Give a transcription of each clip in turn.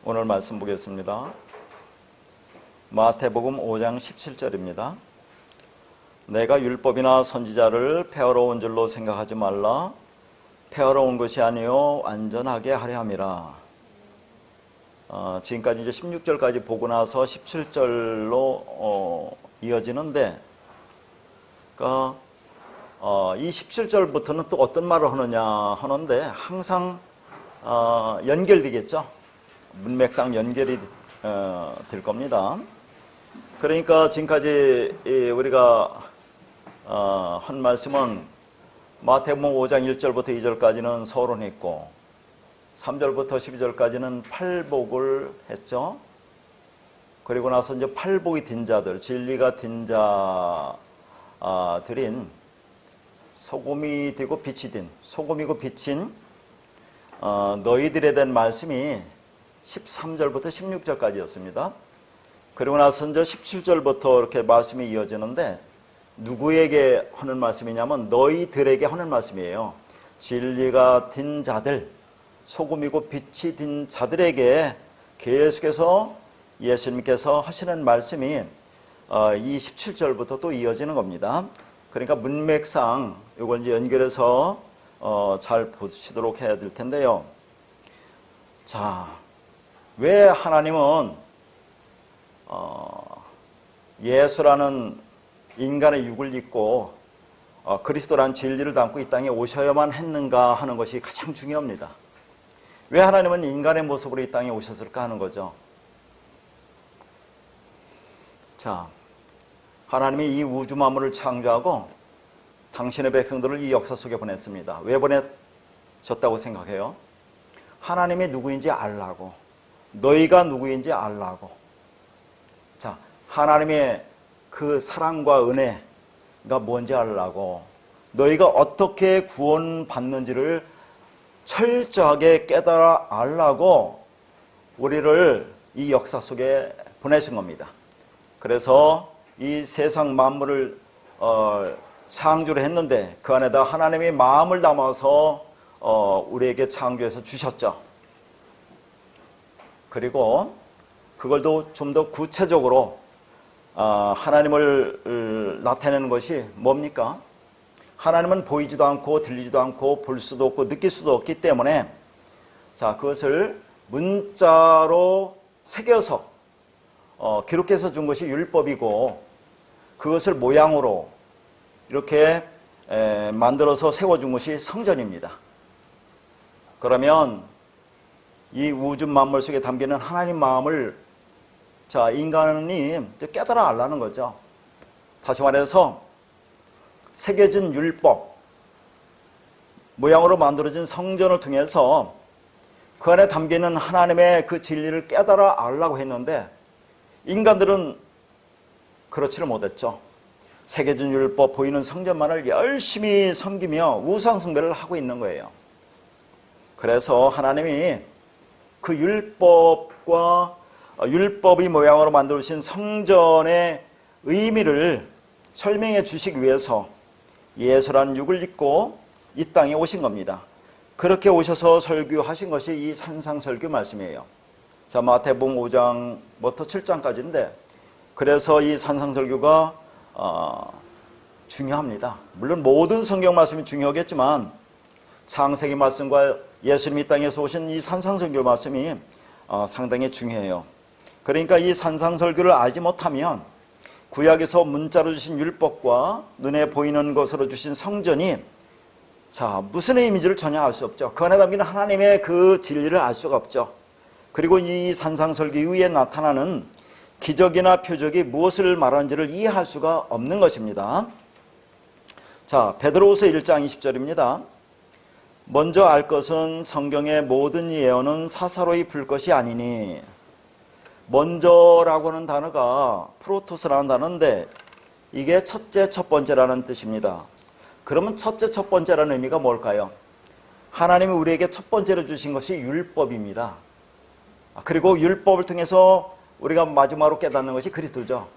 오늘 말씀 보겠습니다. 마태복음 5장 17절입니다. 내가 율법이나 선지자를 폐하러 온 줄로 생각하지 말라. 폐하러 온 것이 아니요 완전하게 하려 함이라. 지금까지 이제 16절까지 보고 나서 17절로 이어지는데, 그러니까 이 17절부터는 또 어떤 말을 하느냐 하는데 항상 연결되겠죠. 문맥상 연결이 될 겁니다. 그러니까 지금까지 우리가 한 말씀은 마태복음 5장 1절부터 2절까지는 서론했고 3절부터 12절까지는 팔복을 했죠. 그리고 나서 이제 팔복이 딘 자들, 진리가 딘 자들인 소금이 되고 빛이 된, 소금이고 빛인 너희들에 대한 말씀이 13절부터 16절까지였습니다. 그리고 나서 이제 17절부터 이렇게 말씀이 이어지는데, 누구에게 하는 말씀이냐면 너희들에게 하는 말씀이에요. 진리가 딘 자들, 소금이고 빛이 딘 자들에게 계속해서 예수님께서 하시는 말씀이 이 17절부터 또 이어지는 겁니다. 그러니까 문맥상 이걸 이제 연결해서 잘 보시도록 해야 될 텐데요. 자, 왜 하나님은 예수라는 인간의 육을 입고 그리스도라는 진리를 담고 이 땅에 오셔야만 했는가 하는 것이 가장 중요합니다. 왜 하나님은 인간의 모습으로 이 땅에 오셨을까 하는 거죠. 자, 하나님이 이 우주 만물을 창조하고 당신의 백성들을 이 역사 속에 보냈습니다. 왜 보내셨다고 생각해요? 하나님이 누구인지 알라고, 너희가 누구인지 알라고. 자, 하나님의 그 사랑과 은혜가 뭔지 알라고, 너희가 어떻게 구원받는지를 철저하게 깨달아 알라고 우리를 이 역사 속에 보내신 겁니다. 그래서 이 세상 만물을 창조를 했는데 그 안에다 하나님의 마음을 담아서 우리에게 창조해서 주셨죠. 그리고 그걸 좀 더 구체적으로 하나님을 나타내는 것이 뭡니까? 하나님은 보이지도 않고 들리지도 않고 볼 수도 없고 느낄 수도 없기 때문에, 자, 그것을 문자로 새겨서 기록해서 준 것이 율법이고, 그것을 모양으로 이렇게 만들어서 세워준 것이 성전입니다. 그러면 이 우주 만물 속에 담기는 하나님 마음을, 자, 인간이 깨달아 알라는 거죠. 다시 말해서 새겨진 율법, 모양으로 만들어진 성전을 통해서 그 안에 담기는 하나님의 그 진리를 깨달아 알라고 했는데, 인간들은 그렇지를 못했죠. 새겨진 율법, 보이는 성전만을 열심히 섬기며 우상 숭배를 하고 있는 거예요. 그래서 하나님이 그 율법이 모양으로 만들어진 성전의 의미를 설명해 주시기 위해서 예수라는 육을 입고 이 땅에 오신 겁니다. 그렇게 오셔서 설교하신 것이 이 산상설교 말씀이에요. 자, 마태복음 5장부터 7장까지인데, 그래서 이 산상설교가 중요합니다. 물론 모든 성경 말씀이 중요하겠지만 창세기 말씀과 예수님이 땅에서 오신 이 산상설교 말씀이 상당히 중요해요. 그러니까 이 산상설교를 알지 못하면 구약에서 문자로 주신 율법과 눈에 보이는 것으로 주신 성전이, 자, 무슨 의미인지를 전혀 알 수 없죠. 그 안에 담기는 하나님의 그 진리를 알 수가 없죠. 그리고 이 산상설교 이후에 나타나는 기적이나 표적이 무엇을 말하는지를 이해할 수가 없는 것입니다. 자, 베드로후서 1장 20절입니다. 먼저 알 것은 성경의 모든 예언은 사사로이 풀 것이 아니니. 먼저라고 하는 단어가 프로토스라는 단어인데 이게 첫째, 첫 번째라는 뜻입니다. 그러면 첫째, 첫 번째라는 의미가 뭘까요? 하나님이 우리에게 첫 번째로 주신 것이 율법입니다. 그리고 율법을 통해서 우리가 마지막으로 깨닫는 것이 그리스도죠.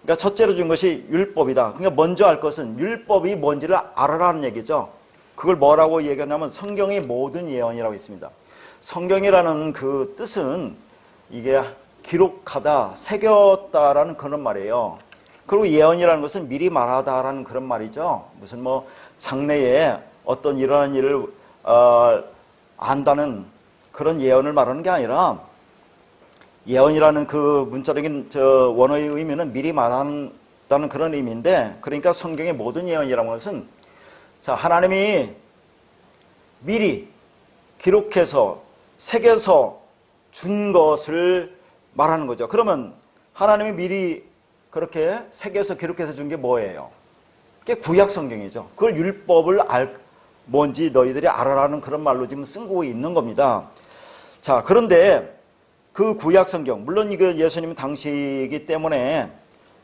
그러니까 첫째로 준 것이 율법이다. 그러니까 먼저 알 것은 율법이 뭔지를 알아라는 얘기죠. 그걸 뭐라고 얘기하냐면 성경의 모든 예언이라고 있습니다. 성경이라는 그 뜻은 이게 기록하다, 새겼다라는 그런 말이에요. 그리고 예언이라는 것은 미리 말하다라는 그런 말이죠. 무슨 뭐 장래에 어떤 일어나는 일을 안다는 그런 예언을 말하는 게 아니라, 예언이라는 그 문자적인 원어의 의미는 미리 말한다는 그런 의미인데, 그러니까 성경의 모든 예언이라는 것은 자, 하나님이 미리 기록해서 새겨서 준 것을 말하는 거죠. 그러면 하나님이 미리 그렇게 새겨서 기록해서 준 게 뭐예요? 그게 구약 성경이죠. 그걸 율법을 뭔지 너희들이 알아라는 그런 말로 지금 쓰고 있는 겁니다. 자, 그런데 그 구약 성경, 물론 이거 예수님 당시이기 때문에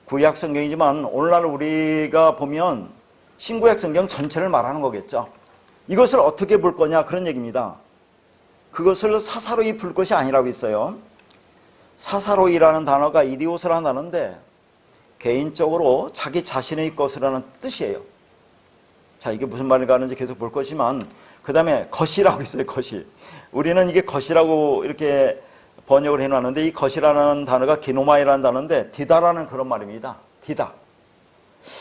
구약 성경이지만 오늘날 우리가 보면 신구약 성경 전체를 말하는 거겠죠. 이것을 어떻게 볼 거냐 그런 얘기입니다. 그것을 사사로이 풀 것이 아니라고 있어요. 사사로이라는 단어가 이디오스라는 단어인데 개인적으로 자기 자신의 것이라는 뜻이에요. 자, 이게 무슨 말인가 하는지 계속 볼 것이지만, 그 다음에 것이라고 있어요. 것이. 우리는 이게 것이라고 이렇게 번역을 해놨는데, 이 것이라는 단어가 기노마이라는 단어인데 디다라는 그런 말입니다. 디다.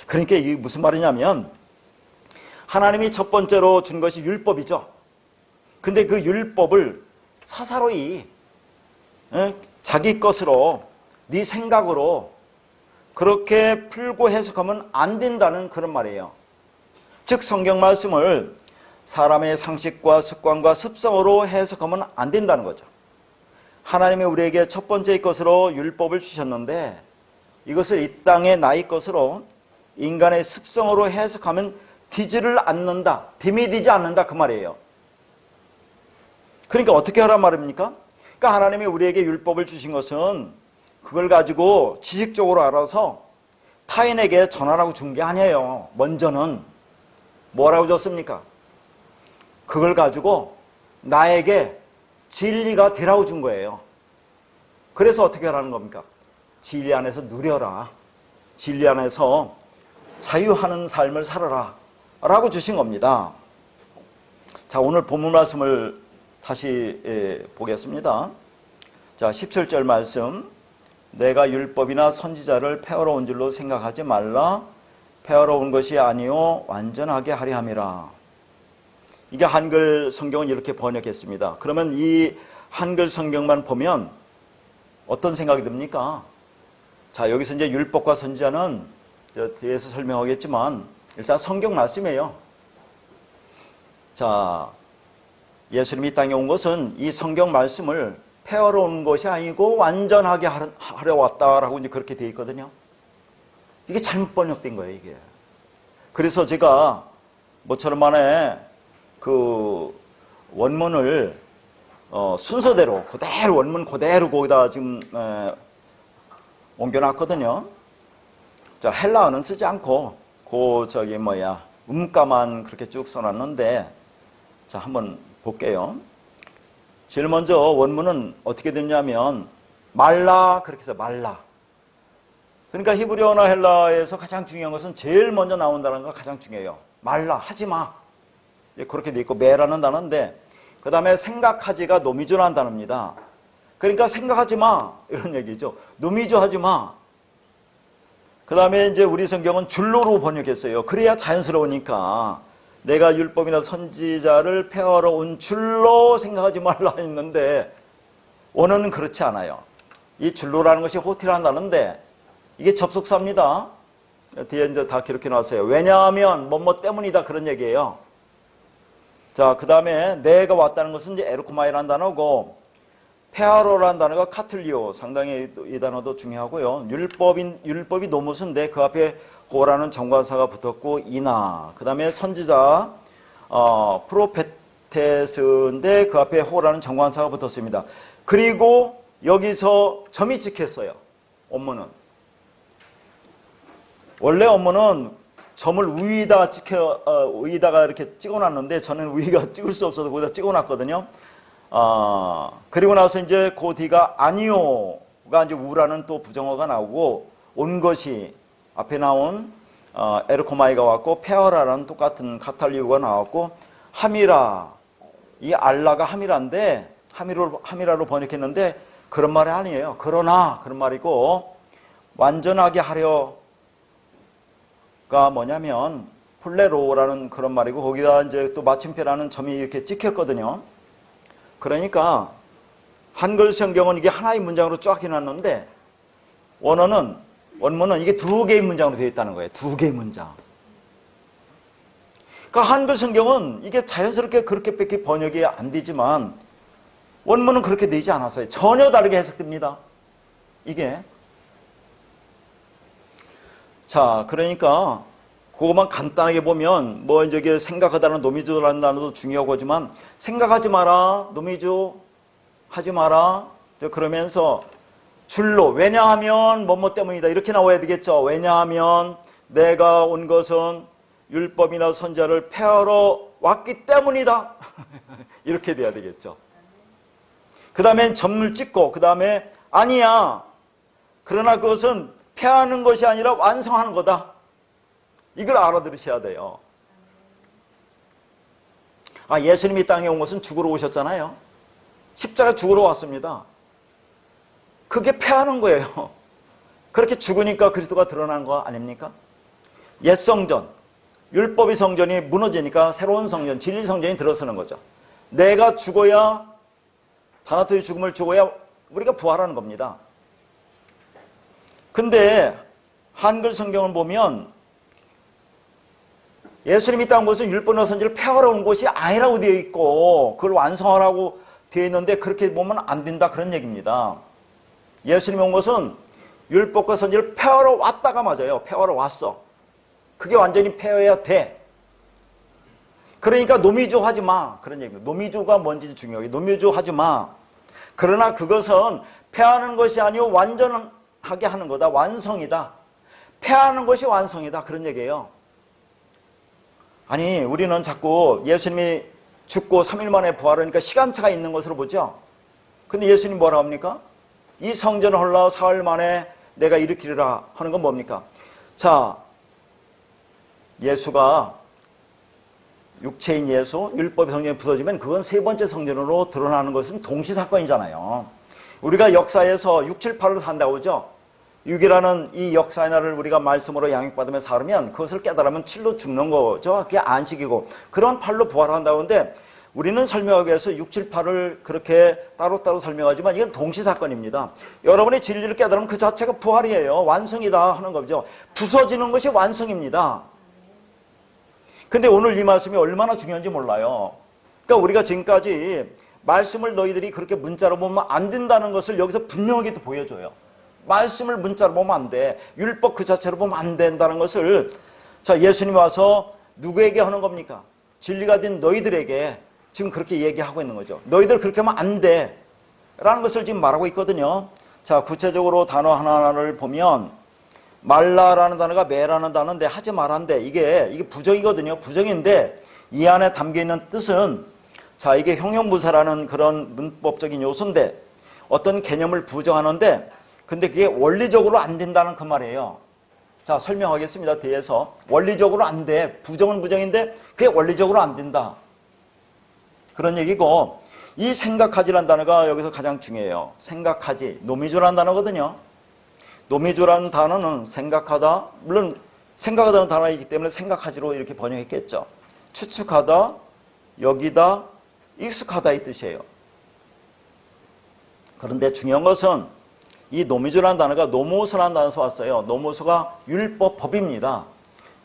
그러니까 이게 무슨 말이냐면, 하나님이 첫 번째로 준 것이 율법이죠. 근데 그 율법을 사사로이 자기 것으로, 네 생각으로 그렇게 풀고 해석하면 안 된다는 그런 말이에요. 즉 성경 말씀을 사람의 상식과 습관과 습성으로 해석하면 안 된다는 거죠. 하나님이 우리에게 첫 번째 것으로 율법을 주셨는데, 이것을 이 땅의 나의 것으로 인간의 습성으로 해석하면 되지를 않는다, 됨이 되지 않는다 그 말이에요. 그러니까 어떻게 하란 말입니까? 그러니까 하나님이 우리에게 율법을 주신 것은 그걸 가지고 지식적으로 알아서 타인에게 전하라고 준 게 아니에요. 먼저는 뭐라고 줬습니까? 그걸 가지고 나에게 진리가 되라고 준 거예요. 그래서 어떻게 하라는 겁니까? 진리 안에서 누려라, 진리 안에서 자유하는 삶을 살아라 라고 주신 겁니다. 자, 오늘 본문 말씀을 다시 보겠습니다. 자, 17절 말씀. 내가 율법이나 선지자를 폐하러 온 줄로 생각하지 말라. 폐하러 온 것이 아니요 완전하게 하려 함이라. 이게 한글 성경은 이렇게 번역했습니다. 그러면 이 한글 성경만 보면 어떤 생각이 듭니까? 자, 여기서 이제 율법과 선지자는 뒤에서 설명하겠지만 일단 성경 말씀이에요. 자, 예수님이 이 땅에 온 것은 이 성경 말씀을 폐하러 온 것이 아니고 완전하게 하려 왔다라고 이제 그렇게 되어 있거든요. 이게 잘못 번역된 거예요, 이게. 그래서 제가 모처럼 만에 그 원문을 순서대로 그대로 원문 그대로 거기다 지금 옮겨놨거든요. 자, 헬라어는 쓰지 않고 음가만 그렇게 쭉 써놨는데, 자, 한번 볼게요. 제일 먼저 원문은 어떻게 됐냐면 말라 그렇게 해서 말라. 그러니까 히브리어나 헬라에서 가장 중요한 것은 제일 먼저 나온다는 거 가장 중요해요. 말라, 하지 마. 그렇게 돼 있고 매라는 단어인데, 그 다음에 생각하지가 노미조라는 단어입니다. 그러니까 생각하지 마 이런 얘기죠. 노미조 하지 마. 그 다음에 이제 우리 성경은 줄로로 번역했어요. 그래야 자연스러우니까. 내가 율법이나 선지자를 폐하러 온 줄로 생각하지 말라 했는데, 원어는 그렇지 않아요. 이 줄로라는 것이 호티라는 단어인데 이게 접속사입니다. 뒤에 이제 다 기록해 놨어요. 왜냐하면 뭐뭐 때문이다 그런 얘기예요. 자, 그 다음에 내가 왔다는 것은 이제 에르코마이라는 단어고, 폐하러라는 단어가 카틀리오, 상당히 이 단어도 중요하고요. 율법이 노무스인데 그 앞에 호라는 정관사가 붙었고 이나, 그 다음에 선지자 프로페테스인데 그 앞에 호라는 정관사가 붙었습니다. 그리고 여기서 점이 찍혔어요. 원문은 원래 원문은 점을 위에다가 이렇게 찍어놨는데 저는 위가 찍을 수 없어서 거기다 찍어놨거든요. 그리고 나서 이제 그 뒤가 아니오가 이제 우라는 또 부정어가 나오고, 온 것이 앞에 나온 에르코마이가 왔고, 페어라라는 똑같은 카탈리우가 나왔고, 하미라, 이 알라가 하미라인데 하미라로 번역했는데 그런 말이 아니에요. 그러나 그런 말이고, 완전하게 하려가 뭐냐면 플레로라는 그런 말이고, 거기다 이제 또 마침표라는 점이 이렇게 찍혔거든요. 그러니까 한글 성경은 이게 하나의 문장으로 쫙 해놨는데, 원문은 이게 두 개의 문장으로 되어 있다는 거예요. 두 개의 문장. 그러니까 한글 성경은 이게 자연스럽게 그렇게밖에 번역이 안 되지만 원문은 그렇게 되지 않았어요. 전혀 다르게 해석됩니다. 이게. 자, 그러니까 그것만 간단하게 보면 뭐 이제 생각하다는 노미주라는 단어도 중요하고 하지만 생각하지 마라, 노미주 하지 마라. 그러면서 줄로 왜냐하면 뭐뭐 때문이다 이렇게 나와야 되겠죠. 왜냐하면 내가 온 것은 율법이나 선지자를 폐하러 왔기 때문이다. 이렇게 돼야 되겠죠. 그 다음에 점을 찍고 그 다음에 아니야. 그러나 그것은 폐하는 것이 아니라 완성하는 거다. 이걸 알아들으셔야 돼요. 예수님이 땅에 온 것은 죽으러 오셨잖아요. 십자가 죽으러 왔습니다. 그게 폐하는 거예요. 그렇게 죽으니까 그리스도가 드러난 거 아닙니까? 옛 성전, 율법의 성전이 무너지니까 새로운 성전, 진리 성전이 들어서는 거죠. 내가 죽어야, 다나토의 죽음을 죽어야 우리가 부활하는 겁니다. 근데 한글 성경을 보면 예수님이 따온 것은 율법과 선지를 폐하러 온 것이 아니라고 되어 있고 그걸 완성하라고 되어 있는데 그렇게 보면 안 된다 그런 얘기입니다. 예수님이 온 것은 율법과 선지를 폐하러 왔다가 맞아요. 폐하러 왔어. 그게 완전히 폐해야 돼. 그러니까 노미주 하지 마. 그런 얘기입니다. 노미주가 뭔지 중요해요. 노미주 하지 마. 그러나 그것은 폐하는 것이 아니고 완전하게 하는 거다. 완성이다. 폐하는 것이 완성이다. 그런 얘기예요. 아니 우리는 자꾸 예수님이 죽고 3일 만에 부활하니까 시간차가 있는 것으로 보죠. 근데 예수님 뭐라 합니까? 이 성전을 헐라 사흘 만에 내가 일으키리라 하는 건 뭡니까? 자, 예수가 육체인 예수, 율법의 성전이 부서지면 그건 세 번째 성전으로 드러나는 것은 동시사건이잖아요. 우리가 역사에서 6, 7, 8로 산다고 하죠. 6이라는 이 역사의 날을 우리가 말씀으로 양육받으며 살으면 그것을 깨달으면 7로 죽는 거죠. 그게 안식이고 그런 8로 부활한다고 하는데 우리는 설명하기 위해서 6, 7, 8을 그렇게 따로따로 설명하지만 이건 동시사건입니다. 여러분이 진리를 깨달으면 그 자체가 부활이에요. 완성이다 하는 거죠. 부서지는 것이 완성입니다. 근데 오늘 이 말씀이 얼마나 중요한지 몰라요. 그러니까 우리가 지금까지 말씀을 너희들이 그렇게 문자로 보면 안 된다는 것을 여기서 분명하게 또 보여줘요. 말씀을 문자로 보면 안 돼. 율법 그 자체로 보면 안 된다는 것을 자 예수님이 와서 누구에게 하는 겁니까? 진리가 된 너희들에게 지금 그렇게 얘기하고 있는 거죠. 너희들 그렇게 하면 안 돼 라는 것을 지금 말하고 있거든요. 자 구체적으로 단어 하나하나를 보면 말라라는 단어가 매라는 단어인데 하지 말란데 이게 부정이거든요. 부정인데 이 안에 담겨있는 뜻은 자 이게 형용부사라는 그런 문법적인 요소인데 어떤 개념을 부정하는데 근데 그게 원리적으로 안 된다는 그 말이에요. 자 설명하겠습니다. 뒤에서 원리적으로 안 돼. 부정은 부정인데 그게 원리적으로 안 된다. 그런 얘기고 이 생각하지라는 단어가 여기서 가장 중요해요. 생각하지. 노미주라는 단어거든요. 노미주라는 단어는 생각하다. 물론 생각하다는 단어이기 때문에 생각하지로 이렇게 번역했겠죠. 추측하다, 여기다, 익숙하다 이 뜻이에요. 그런데 중요한 것은 이 노미주라는 단어가 노모서라는 단어에서 왔어요. 노모서가 율법 법입니다.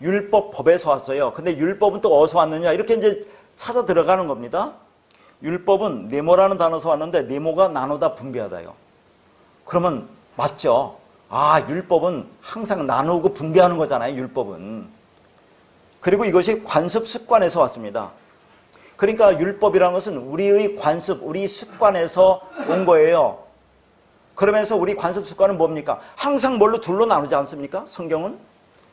율법 법에서 왔어요. 근데 율법은 또 어디서 왔느냐? 이렇게 이제 찾아 들어가는 겁니다. 율법은 네모라는 단어에서 왔는데 네모가 나누다 분배하다요. 그러면 맞죠? 율법은 항상 나누고 분배하는 거잖아요. 율법은. 그리고 이것이 관습 습관에서 왔습니다. 그러니까 율법이라는 것은 우리의 관습, 우리 습관에서 온 거예요. 그러면서 우리 관습 습관은 뭡니까? 항상 뭘로 둘로 나누지 않습니까? 성경은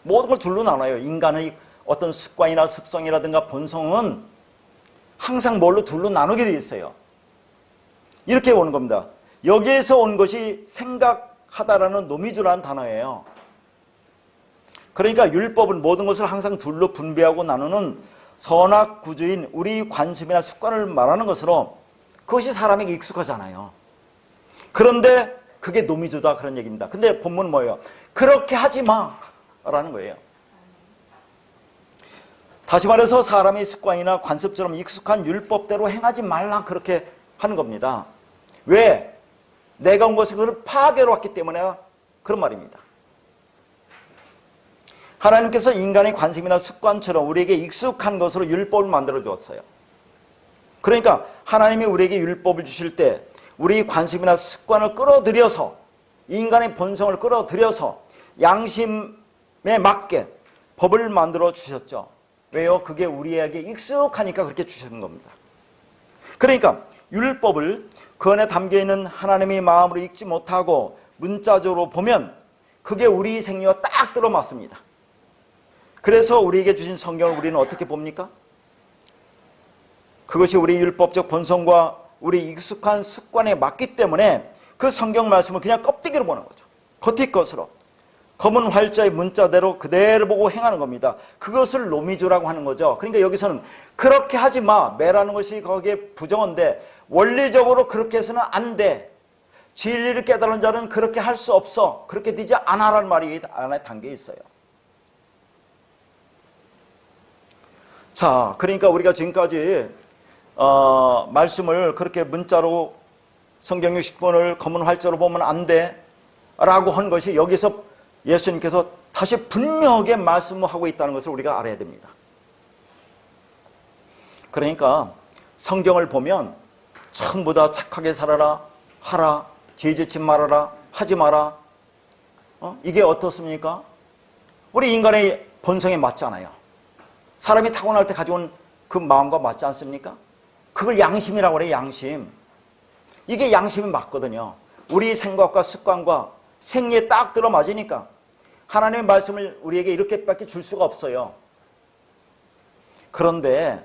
모든 걸 둘로 나눠요. 인간의 어떤 습관이나 습성이라든가 본성은 항상 뭘로 둘로 나누게 되어 있어요. 이렇게 오는 겁니다. 여기에서 온 것이 생각하다라는 노미주라는 단어예요. 그러니까 율법은 모든 것을 항상 둘로 분배하고 나누는 선악구주인 우리 관습이나 습관을 말하는 것으로 그것이 사람에게 익숙하잖아요. 그런데 그게 노미주다 그런 얘기입니다. 근데 본문은 뭐예요? 그렇게 하지 마라는 거예요. 다시 말해서 사람의 습관이나 관습처럼 익숙한 율법대로 행하지 말라 그렇게 하는 겁니다. 왜? 내가 온 것이 그것을 파괴로 왔기 때문에 그런 말입니다. 하나님께서 인간의 관심이나 습관처럼 우리에게 익숙한 것으로 율법을 만들어 주었어요. 그러니까 하나님이 우리에게 율법을 주실 때 우리 관심이나 습관을 끌어들여서 인간의 본성을 끌어들여서 양심에 맞게 법을 만들어 주셨죠. 왜요? 그게 우리에게 익숙하니까 그렇게 주시는 겁니다. 그러니까 율법을 그 안에 담겨있는 하나님의 마음으로 읽지 못하고 문자적으로 보면 그게 우리 생리와 딱 들어맞습니다. 그래서 우리에게 주신 성경을 우리는 어떻게 봅니까? 그것이 우리 율법적 본성과 우리 익숙한 습관에 맞기 때문에 그 성경 말씀을 그냥 껍데기로 보는 거죠. 겉의 것으로. 검은 활자의 문자대로 그대로 보고 행하는 겁니다. 그것을 노미주라고 하는 거죠. 그러니까 여기서는 그렇게 하지 마. 매라는 것이 거기에 부정어인데 원리적으로 그렇게 해서는 안 돼. 진리를 깨달은 자는 그렇게 할 수 없어. 그렇게 되지 않아라는 말이 안에 담겨 있어요. 자, 그러니까 우리가 지금까지 말씀을 그렇게 문자로 성경 60권을 검은 활자로 보면 안 돼 라고 한 것이 여기서 예수님께서 다시 분명하게 말씀하고 있다는 것을 우리가 알아야 됩니다. 그러니까 성경을 보면 전부 다 착하게 살아라, 하라, 죄짓지 말아라, 하지 마라. 이게 어떻습니까? 우리 인간의 본성에 맞잖아요. 사람이 타고날 때 가져온 그 마음과 맞지 않습니까? 그걸 양심이라고 그래요. 양심. 이게 양심이 맞거든요. 우리 생각과 습관과 생리에 딱 들어맞으니까 하나님의 말씀을 우리에게 이렇게밖에 줄 수가 없어요. 그런데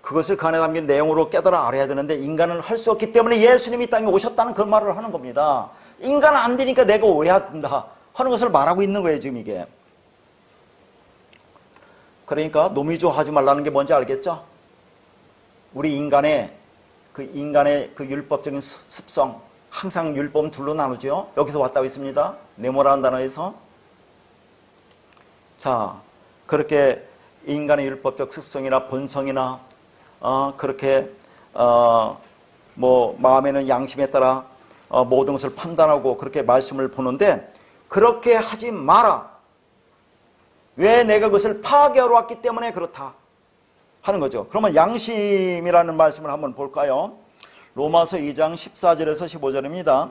그것을 그 안에 담긴 내용으로 깨달아 알아야 되는데 인간은 할 수 없기 때문에 예수님이 이 땅에 오셨다는 그 말을 하는 겁니다. 인간은 안 되니까 내가 왜 한다 하는 것을 말하고 있는 거예요. 지금 이게. 그러니까 노미주 하지 말라는 게 뭔지 알겠죠? 우리 인간의 그 율법적인 습성, 항상 율법은 둘로 나누죠. 여기서 왔다고 했습니다. 네모라는 단어에서. 자, 그렇게 인간의 율법적 습성이나 본성이나 그렇게 마음에는 양심에 따라 모든 것을 판단하고 그렇게 말씀을 보는데 그렇게 하지 마라. 왜? 내가 그것을 파괴하러 왔기 때문에 그렇다 하는 거죠. 그러면 양심이라는 말씀을 한번 볼까요? 로마서 2장 14절에서 15절입니다.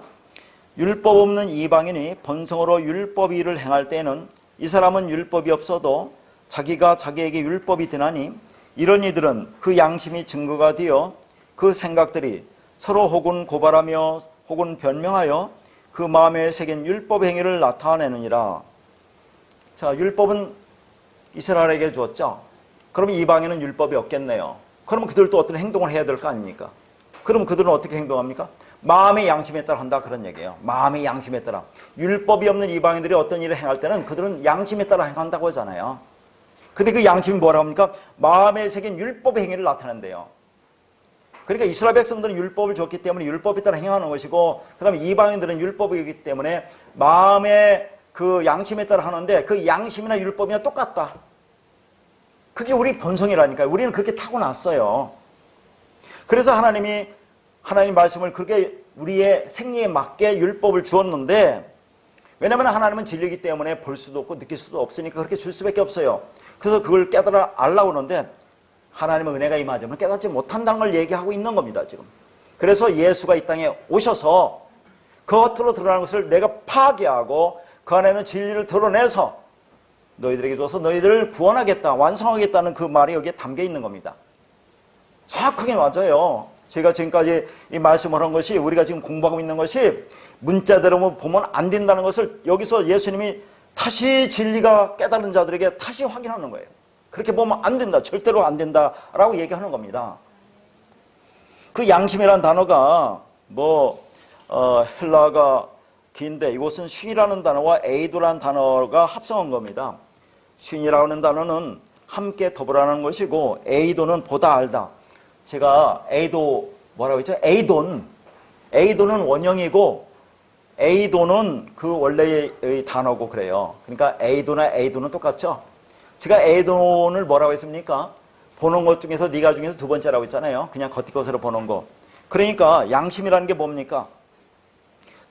율법 없는 이방인이 본성으로 율법 일을 행할 때에는 이 사람은 율법이 없어도 자기가 자기에게 율법이 되나니 이런 이들은 그 양심이 증거가 되어 그 생각들이 서로 혹은 고발하며 혹은 변명하여 그 마음에 새긴 율법 행위를 나타내느니라. 자, 율법은 이스라엘에게 주었죠. 그러면 이방인은 율법이 없겠네요. 그러면 그들도 어떤 행동을 해야 될 거 아닙니까? 그러면 그들은 어떻게 행동합니까? 마음의 양심에 따라 한다 그런 얘기예요. 마음의 양심에 따라. 율법이 없는 이방인들이 어떤 일을 행할 때는 그들은 양심에 따라 행한다고 하잖아요. 근데 그 양심이 뭐라고 합니까? 마음에 새긴 율법의 행위를 나타낸대요. 그러니까 이스라엘 백성들은 율법을 줬기 때문에 율법에 따라 행하는 것이고 그 다음에 이방인들은 율법이기 때문에 마음의 그 양심에 따라 하는데 그 양심이나 율법이나 똑같다. 그게 우리 본성이라니까요. 우리는 그렇게 타고났어요. 그래서 하나님 말씀을 그렇게 우리의 생리에 맞게 율법을 주었는데 왜냐하면 하나님은 진리이기 때문에 볼 수도 없고 느낄 수도 없으니까 그렇게 줄 수밖에 없어요. 그래서 그걸 깨달아 알라고 하는데 하나님의 은혜가 임하자면 깨닫지 못한다는 걸 얘기하고 있는 겁니다. 지금. 그래서 예수가 이 땅에 오셔서 겉으로 드러나는 것을 내가 파괴하고 그 안에는 진리를 드러내서 너희들에게 줘서 너희들을 구원하겠다, 완성하겠다는 그 말이 여기에 담겨 있는 겁니다. 정확하게 맞아요. 제가 지금까지 이 말씀을 한 것이 우리가 지금 공부하고 있는 것이 문자대로 보면 안 된다는 것을 여기서 예수님이 다시 진리가 깨달은 자들에게 다시 확인하는 거예요. 그렇게 보면 안 된다, 절대로 안 된다라고 얘기하는 겁니다. 그 양심이라는 단어가 헬라어가 긴데 이것은 쉰이라는 단어와 에이도라는 단어가 합성한 겁니다. 쉰이라고 하는 단어는 함께 더불어라는 것이고 에이도는 보다 알다. 제가 에이도 뭐라고 했죠? 에이도는 원형이고 A도는 그 원래의 단어고 그래요. 그러니까 A도나 A도는 똑같죠. 제가 A도를 뭐라고 했습니까? 보는 것 중에서 네가 중에서 두 번째라고 했잖아요. 그냥 겉것으로 보는 거. 그러니까 양심이라는 게 뭡니까?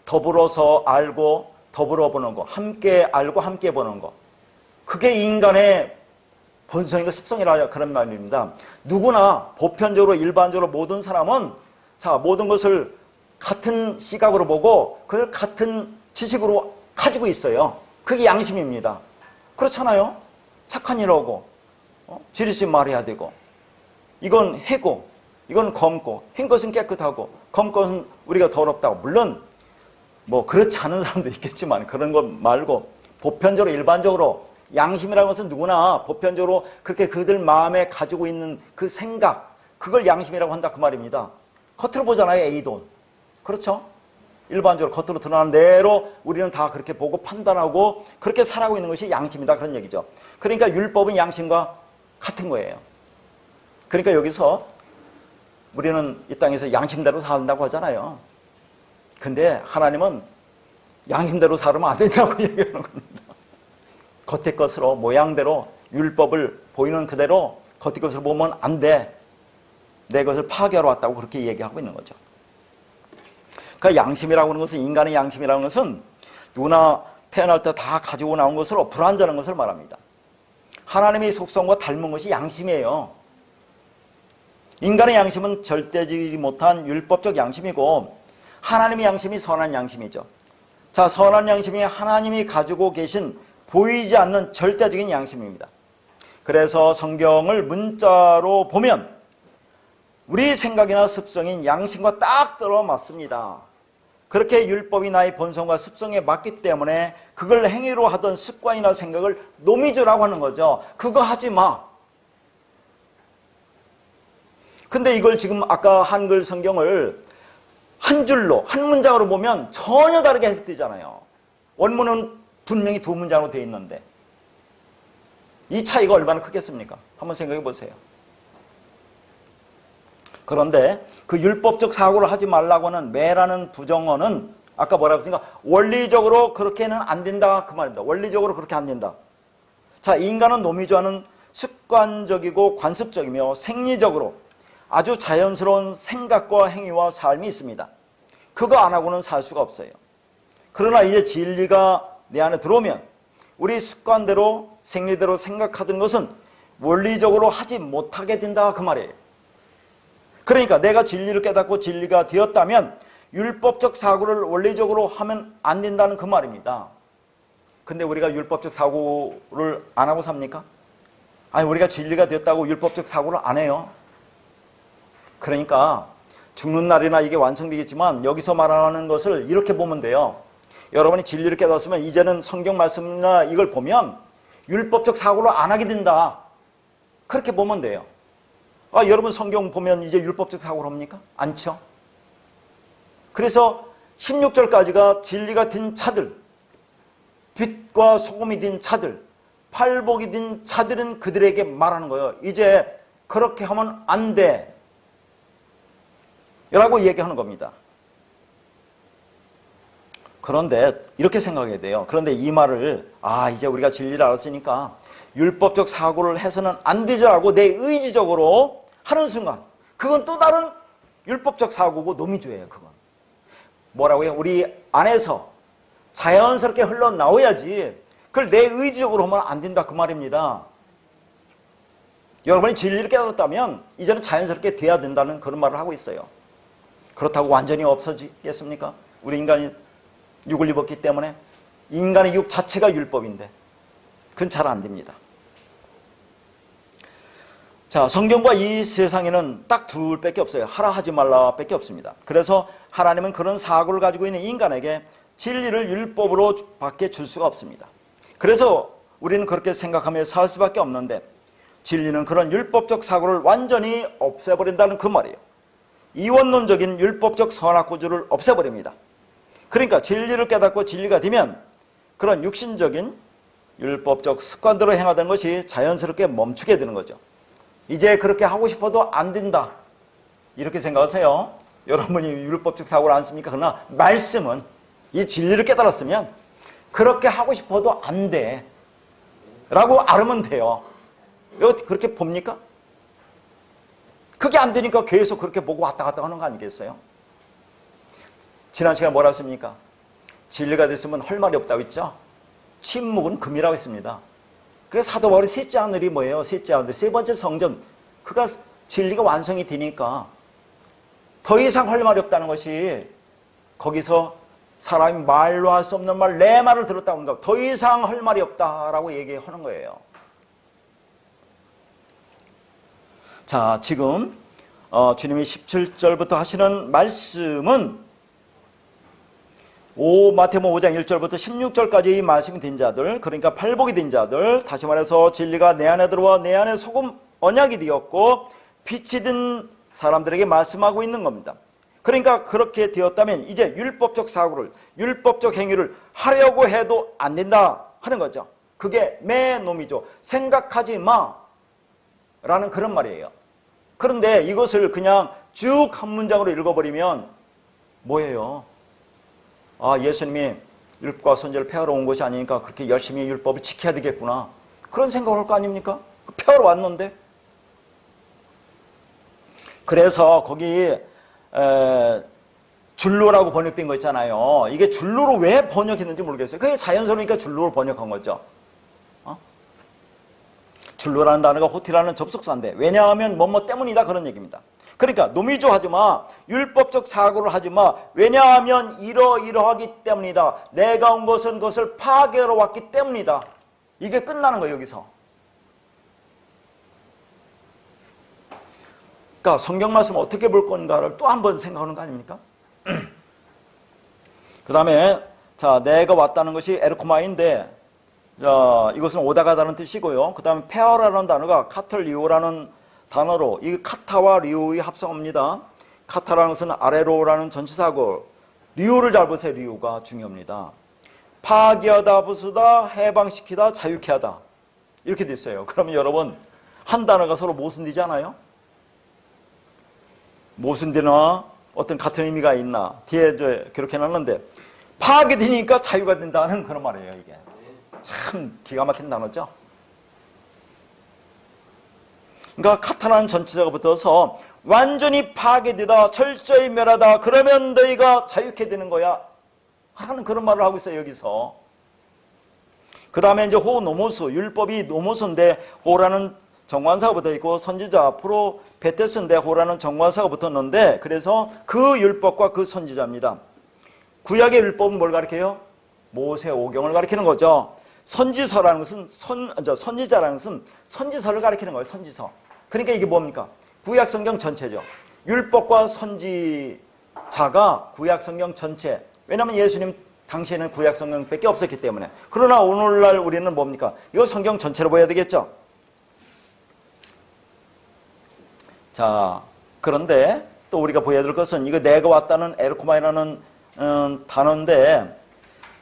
더불어서 알고 더불어 보는 거. 함께 알고 함께 보는 거. 그게 인간의 본성이고 습성이라 그런 말입니다. 누구나 보편적으로 일반적으로 모든 사람은 자 모든 것을 같은 시각으로 보고 그걸 같은 지식으로 가지고 있어요. 그게 양심입니다. 그렇잖아요. 착한 일하고 지리지 말해야 되고 이건 해고 이건 검고 흰 것은 깨끗하고 검 것은 우리가 더럽다고. 물론 뭐 그렇지 않은 사람도 있겠지만 그런 것 말고 보편적으로 일반적으로 양심이라는 것은 누구나 보편적으로 그렇게 그들 마음에 가지고 있는 그 생각 그걸 양심이라고 한다 그 말입니다. 겉으로 보잖아요. A도 그렇죠? 일반적으로 겉으로 드러나는 대로 우리는 다 그렇게 보고 판단하고 그렇게 살아가고 있는 것이 양심이다 그런 얘기죠. 그러니까 율법은 양심과 같은 거예요. 그러니까 여기서 우리는 이 땅에서 양심대로 산다고 하잖아요. 근데 하나님은 양심대로 살으면 안 된다고 얘기하는 겁니다. 겉의 것으로 모양대로 율법을 보이는 그대로 겉의 것으로 보면 안 돼. 내 것을 파괴하러 왔다고 그렇게 얘기하고 있는 거죠. 그러니까 양심이라고 하는 것은 인간의 양심이라는 것은 누구나 태어날 때 다 가지고 나온 것으로 불완전한 것을 말합니다. 하나님의 속성과 닮은 것이 양심이에요. 인간의 양심은 절대지지 못한 율법적 양심이고 하나님의 양심이 선한 양심이죠. 자, 선한 양심이 하나님이 가지고 계신 보이지 않는 절대적인 양심입니다. 그래서 성경을 문자로 보면 우리 생각이나 습성인 양심과 딱 들어맞습니다. 그렇게 율법이 나의 본성과 습성에 맞기 때문에 그걸 행위로 하던 습관이나 생각을 노미주라고 하는 거죠. 그거 하지 마. 근데 이걸 지금 아까 한글 성경을 한 줄로 한 문장으로 보면 전혀 다르게 해석되잖아요. 원문은 분명히 두 문장으로 되어 있는데 이 차이가 얼마나 크겠습니까? 한번 생각해 보세요. 그런데 그 율법적 사고를 하지 말라고 하는 매라는 부정어는 아까 뭐라고 했습니까? 원리적으로 그렇게는 안 된다 그 말입니다. 원리적으로 그렇게 안 된다. 자, 인간은 노미주와는 습관적이고 관습적이며 생리적으로 아주 자연스러운 생각과 행위와 삶이 있습니다. 그거 안 하고는 살 수가 없어요. 그러나 이제 진리가 내 안에 들어오면 우리 습관대로 생리대로 생각하던 것은 원리적으로 하지 못하게 된다 그 말이에요. 그러니까 내가 진리를 깨닫고 진리가 되었다면 율법적 사고를 원리적으로 하면 안 된다는 그 말입니다. 근데 우리가 율법적 사고를 안 하고 삽니까? 아니 우리가 진리가 되었다고 율법적 사고를 안 해요. 그러니까 죽는 날이나 이게 완성되겠지만 여기서 말하는 것을 이렇게 보면 돼요. 여러분이 진리를 깨닫으면 이제는 성경 말씀이나 이걸 보면 율법적 사고를 안 하게 된다. 그렇게 보면 돼요. 아, 여러분 성경 보면 이제 율법적 사고를 합니까? 않죠. 그래서 16절까지가 진리가 된 자들, 빛과 소금이 된 자들, 팔복이 된 자들은 그들에게 말하는 거예요. 이제 그렇게 하면 안 돼. 라고 얘기하는 겁니다. 그런데 이렇게 생각해야 돼요. 그런데 이 말을 이제 우리가 진리를 알았으니까 율법적 사고를 해서는 안 되지라고 내 의지적으로 하는 순간 그건 또 다른 율법적 사고고 노미주예요. 그건 뭐라고요? 우리 안에서 자연스럽게 흘러나와야지 그걸 내 의지적으로 하면 안 된다 그 말입니다. 여러분이 진리를 깨달았다면 이제는 자연스럽게 돼야 된다는 그런 말을 하고 있어요. 그렇다고 완전히 없어지겠습니까? 우리 인간이 육을 입었기 때문에 인간의 육 자체가 율법인데 그건 잘 안 됩니다. 자, 성경과 이 세상에는 딱 둘밖에 없어요. 하라 하지 말라 밖에 없습니다. 그래서 하나님은 그런 사고를 가지고 있는 인간에게 진리를 율법으로 밖에 줄 수가 없습니다. 그래서 우리는 그렇게 생각하며 살 수밖에 없는데 진리는 그런 율법적 사고를 완전히 없애버린다는 그 말이에요. 이원론적인 율법적 선악구조를 없애버립니다. 그러니까 진리를 깨닫고 진리가 되면 그런 육신적인 율법적 습관대로 행하던 것이 자연스럽게 멈추게 되는 거죠. 이제 그렇게 하고 싶어도 안 된다. 이렇게 생각하세요. 여러분이 율법적 사고를 안 씁니까? 그러나 말씀은 이 진리를 깨달았으면 그렇게 하고 싶어도 안 돼 라고 알으면 돼요. 이거 그렇게 봅니까? 그게 안 되니까 계속 그렇게 보고 왔다 갔다 하는 거 아니겠어요? 지난 시간에 뭐라 했습니까? 진리가 됐으면 할 말이 없다고 했죠? 침묵은 금이라고 했습니다. 그래서 사도 바울이 셋째 하늘이 뭐예요? 셋째 하늘, 세 번째 성전, 그가 진리가 완성이 되니까 더 이상 할 말이 없다는 것이, 거기서 사람이 말로 할 수 없는 말, 내 말을 들었다고 한다. 더 이상 할 말이 없다라고 얘기하는 거예요. 자, 지금 주님이 17절부터 하시는 말씀은 마태복음 5장 1절부터 16절까지 이 말씀이 된 자들, 그러니까 팔복이 된 자들, 다시 말해서 진리가 내 안에 들어와 내 안에 소금 언약이 되었고 빛이 든 사람들에게 말씀하고 있는 겁니다. 그러니까 그렇게 되었다면 이제 율법적 사고를, 율법적 행위를 하려고 해도 안 된다 하는 거죠. 그게 매놈이죠. 생각하지 마 라는 그런 말이에요. 그런데 이것을 그냥 쭉 한 문장으로 읽어버리면 뭐예요? 아, 예수님이 율법과 선지자를 폐하러 온 것이 아니니까 그렇게 열심히 율법을 지켜야 되겠구나, 그런 생각을 할 거 아닙니까? 폐하러 왔는데. 그래서 거기 줄로라고 번역된 거 있잖아요. 이게 줄로로 왜 번역했는지 모르겠어요. 그게 자연스러우니까 줄로로 번역한 거죠. 줄로라는 단어가 호티라는 접속사인데, 왜냐하면 뭐뭐 때문이다 그런 얘기입니다. 그러니까 노미조 하지 마, 율법적 사고를 하지 마, 왜냐하면 이러이러하기 때문이다, 내가 온 것은 그것을 파괴하러 왔기 때문이다. 이게 끝나는 거예요, 여기서. 그러니까 성경 말씀을 어떻게 볼 건가를 또 한 번 생각하는 거 아닙니까? 그 다음에 자, 내가 왔다는 것이 에르코마인데, 자, 이것은 오다 가다는 뜻이고요. 그 다음에 페어라는 단어가 카틀리오라는 단어로, 이 카타와 리오의 합성어입니다. 카타라는 것은 아레로라는 전치사고, 리오를 잘 보세요. 리오가 중요합니다. 파괴하다, 부수다, 해방시키다, 자유케 하다, 이렇게 돼 있어요. 그러면 여러분, 한 단어가 서로 모순되잖아요. 모순되나 어떤 같은 의미가 있나, 뒤에 그렇게 해놨는데, 파괴되니까 자유가 된다는 그런 말이에요. 이게 참 기가 막힌 단어죠. 그러니까 카타라는 전치사가 붙어서 완전히 파괴되다, 철저히 멸하다, 그러면 너희가 자유케 되는 거야 하는 그런 말을 하고 있어요, 여기서. 그 다음에 이제 호노모스, 율법이 노모스인데 호라는 정관사가 붙어 있고, 선지자 프로페테스인데 호라는 정관사가 붙었는데, 그래서 그 율법과 그 선지자입니다. 구약의 율법은 뭘 가리켜요? 모세오경을 가리키는 거죠. 선지서라는 것은 선지자라는 것은 선지서를 가리키는 거예요. 선지서. 그러니까 이게 뭡니까? 구약 성경 전체죠. 율법과 선지자가 구약 성경 전체. 왜냐하면 예수님 당시에는 구약 성경밖에 없었기 때문에. 그러나 오늘날 우리는 뭡니까? 이거 성경 전체로 봐야 되겠죠. 자, 그런데 또 우리가 보여야 될 것은, 이거 내가 왔다는 에르코마이라는 단어인데,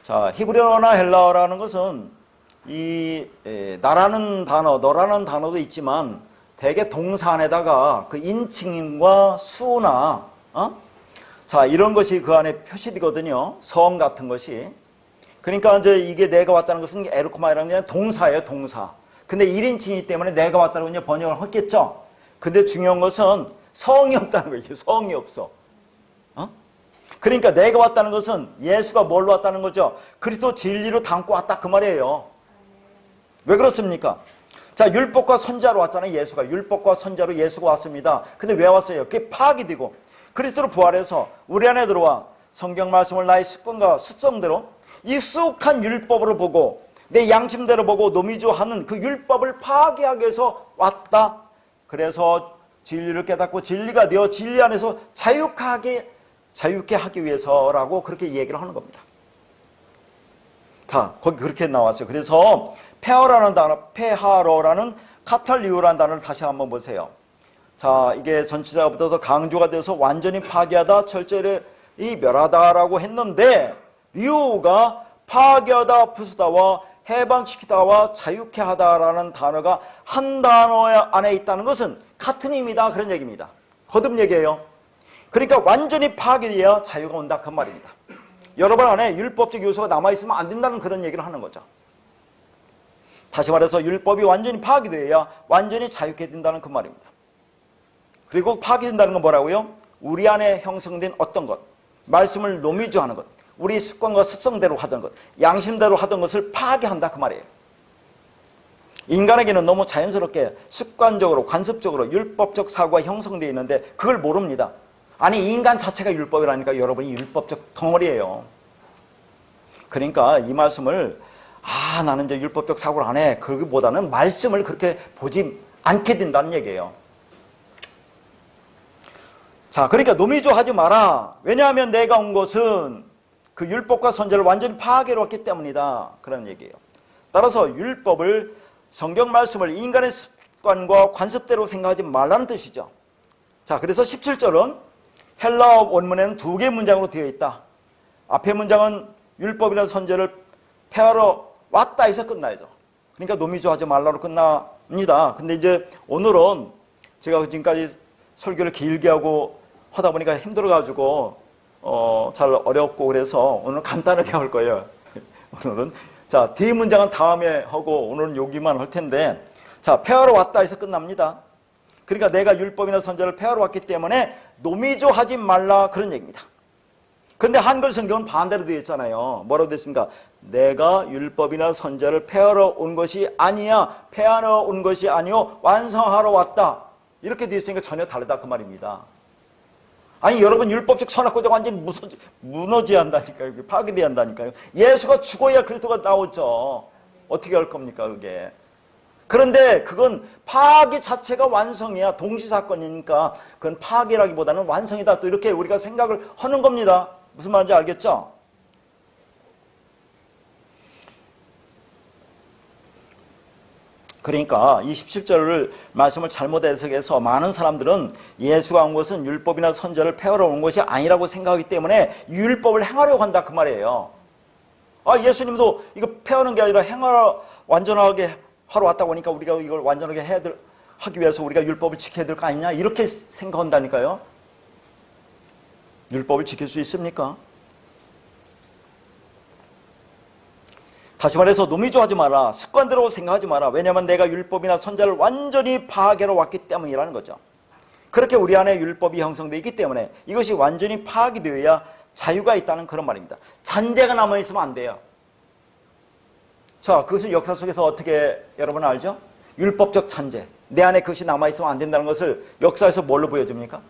자, 히브리어나 헬라어라는 것은 이 나라는 단어, 너라는 단어도 있지만 대개 동사 안에다가 그 인칭과 수나 자, 이런 것이 그 안에 표시되거든요. 성 같은 것이. 그러니까 이제 이게 내가 왔다는 것은 에르코마이라는 게 동사예요, 동사. 근데 1인칭이기 때문에 내가 왔다고 이제 번역을 했겠죠. 근데 중요한 것은 성이 없다는 거예요. 성이 없어. 그러니까 내가 왔다는 것은 예수가 뭘로 왔다는 거죠? 그리스도 진리로 담고 왔다, 그 말이에요. 왜 그렇습니까? 자, 율법과 선지자로 왔잖아요. 예수가 율법과 선지자로 예수가 왔습니다. 근데 왜 왔어요? 그게 파악이 그리스도로 부활해서 우리 안에 들어와 성경 말씀을 나의 습관과 습성대로 익숙한 율법으로 보고 내 양심대로 보고 노미주하는 그 율법을 파괴하기 위해서 왔다. 그래서 진리를 깨닫고 진리가 되어 진리 안에서 자유케 하기 위해서라고 그렇게 얘기를 하는 겁니다. 자, 거기 그렇게 나왔어요. 그래서 페어라는 단어, 페하로라는 카탈리오라는 단어를 다시 한번 보세요. 자, 이게 전치사가 붙어서 강조가 돼서 완전히 파괴하다, 철저히 멸하다라고 했는데, 리오가 파괴하다, 부수다와 해방시키다와 자유케 하다라는 단어가 한 단어 안에 있다는 것은 같은 의미다, 그런 얘기입니다. 거듭 얘기예요. 그러니까 완전히 파괴되어야 자유가 온다, 그 말입니다. 여러분 안에 율법적 요소가 남아있으면 안 된다는 그런 얘기를 하는 거죠. 다시 말해서 율법이 완전히 파괴되어야 완전히 자유케 된다는 그 말입니다. 그리고 파괴된다는 건 뭐라고요? 우리 안에 형성된 어떤 것, 말씀을 노미주하는 것, 우리 습관과 습성대로 하던 것, 양심대로 하던 것을 파괴한다 그 말이에요. 인간에게는 너무 자연스럽게 습관적으로 관습적으로 율법적 사고가 형성되어 있는데 그걸 모릅니다. 아니 인간 자체가 율법이라니까 여러분이 율법적 덩어리예요. 그러니까 이 말씀을 나는 이제 율법적 사고를 안 해. 그보다는 말씀을 그렇게 보지 않게 된다는 얘기예요. 자, 그러니까 노미조하지 마라. 왜냐하면 내가 온 것은 그 율법과 선제를 완전히 파괴로 했기 때문이다. 그런 얘기예요. 따라서 율법을 성경 말씀을 인간의 습관과 관습대로 생각하지 말라는 뜻이죠. 자, 그래서 17절은 헬라어 원문에는 두 개의 문장으로 되어 있다. 앞의 문장은 율법이나 선제를 폐하러 왔다 해서 끝나야죠. 그러니까 노미조하지 말라로 끝납니다. 근데 이제 오늘은 제가 지금까지 설교를 길게 하고 하다 보니까 힘들어가지고 잘 어렵고 그래서 오늘은 간단하게 할 거예요. 오늘은 자, 뒤 문장은 다음에 하고 오늘은 여기만 할 텐데 자, 폐하러 왔다 해서 끝납니다. 그러니까 내가 율법이나 선제를 폐하러 왔기 때문에 노미조하지 말라 그런 얘기입니다. 근데 한글 성경은 반대로 되어 있잖아요. 뭐라고 되어 있습니까? 내가 율법이나 선제를 폐하러 온 것이 아니야. 폐하러 온 것이 아니요. 완성하러 왔다. 이렇게 되어 있으니까 전혀 다르다 그 말입니다. 아니 여러분 율법적 선악과가 완전히 무너져야 한다니까요. 파괴돼야 한다니까요. 예수가 죽어야 그리스도가 나오죠. 어떻게 할 겁니까 그게. 그런데 그건 파괴 자체가 완성이야. 동시사건이니까 그건 파괴라기보다는 완성이다. 또 이렇게 우리가 생각을 하는 겁니다. 무슨 말인지 알겠죠? 그러니까 이 17절을 말씀을 잘못 해석해서 많은 사람들은 예수가 온 것은 율법이나 선제를 폐하러 온 것이 아니라고 생각하기 때문에 율법을 행하려고 한다 그 말이에요. 예수님도 이거 폐하는 게 아니라 행하러 완전하게 하러 왔다고 하니까 우리가 이걸 완전하게 하기 위해서 우리가 율법을 지켜야 될 거 아니냐 이렇게 생각한다니까요. 율법을 지킬 수 있습니까? 다시 말해서 노미조하지 마라. 습관대로 생각하지 마라. 왜냐하면 내가 율법이나 선제를 완전히 파괴로 왔기 때문이라는 거죠. 그렇게 우리 안에 율법이 형성되어 있기 때문에 이것이 완전히 파괴되어야 자유가 있다는 그런 말입니다. 잔재가 남아있으면 안 돼요. 자, 그것을 역사 속에서 어떻게 여러분 알죠? 율법적 잔재. 내 안에 그것이 남아있으면 안 된다는 것을 역사에서 뭘로 보여줍니까?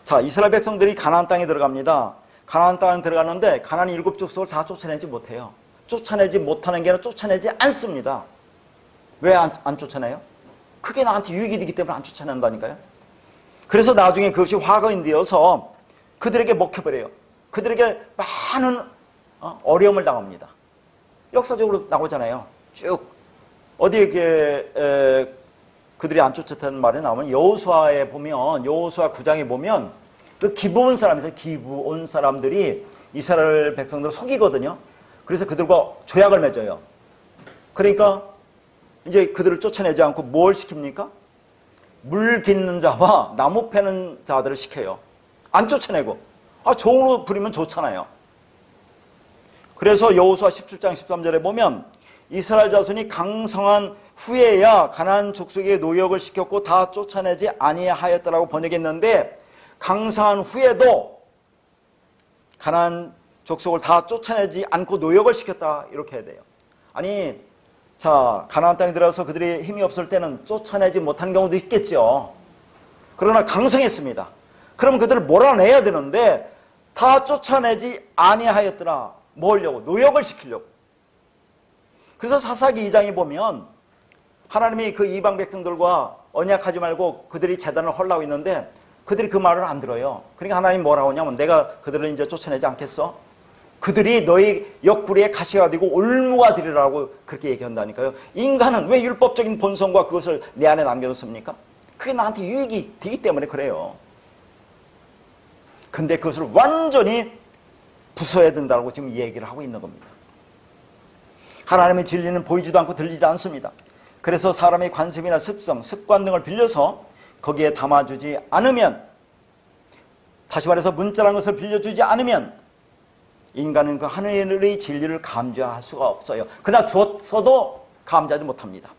자, 이스라엘 백성들이 가나안 땅에 들어갑니다. 가나안 땅에 들어가는데 가나안 7 족속을 다 쫓아내지 못해요. 쫓아내지 못하는 게 아니라 쫓아내지 않습니다. 왜 안 쫓아내요? 그게 나한테 유익이 되기 때문에 안 쫓아낸다니까요. 그래서 나중에 그것이 화거인 되어서 그들에게 먹혀버려요. 그들에게 많은 어려움을 당합니다. 역사적으로 나오잖아요. 쭉 어디에 그들이 안 쫓았다는 말이 나오면 여호수아에 보면 여호수아 9장에 보면 그 기브온 사람에서 기브온 사람들이 이스라엘 백성들을 속이거든요. 그래서 그들과 조약을 맺어요. 그러니까 이제 그들을 쫓아내지 않고 뭘 시킵니까? 물 빚는 자와 나무 패는 자들을 시켜요. 안 쫓아내고. 종으로 부리면 좋잖아요. 그래서 여호수아 17장 13절에 보면 이스라엘 자손이 강성한 후에야 가나안 족속의 노역을 시켰고 다 쫓아내지 아니하였다라고 번역했는데 강성한 후에도 가나안 족속을 다 쫓아내지 않고 노역을 시켰다 이렇게 해야 돼요. 아니 자 가나안 땅에 들어서 그들이 힘이 없을 때는 쫓아내지 못한 경우도 있겠죠. 그러나 강성했습니다. 그럼 그들을 몰아내야 되는데 다 쫓아내지 아니하였더라. 뭐 하려고? 노역을 시키려고. 그래서 사사기 2장에 보면 하나님이 그 이방 백성들과 언약하지 말고 그들이 제단을 헐라고 있는데 그들이 그 말을 안 들어요. 그러니까 하나님 뭐라고 하냐면 내가 그들을 이제 쫓아내지 않겠어? 그들이 너희 옆구리에 가시가 되고 올무가 되리라고 그렇게 얘기한다니까요. 인간은 왜 율법적인 본성과 그것을 내 안에 남겨놓습니까? 그게 나한테 유익이 되기 때문에 그래요. 근데 그것을 완전히 부숴야 된다고 지금 얘기를 하고 있는 겁니다. 하나님의 진리는 보이지도 않고 들리지도 않습니다. 그래서 사람의 관습이나 습성, 습관 등을 빌려서 거기에 담아주지 않으면, 다시 말해서 문자라는 것을 빌려주지 않으면 인간은 그 하늘의 진리를 감지할 수가 없어요. 그러나 줬어도 감지하지 못합니다.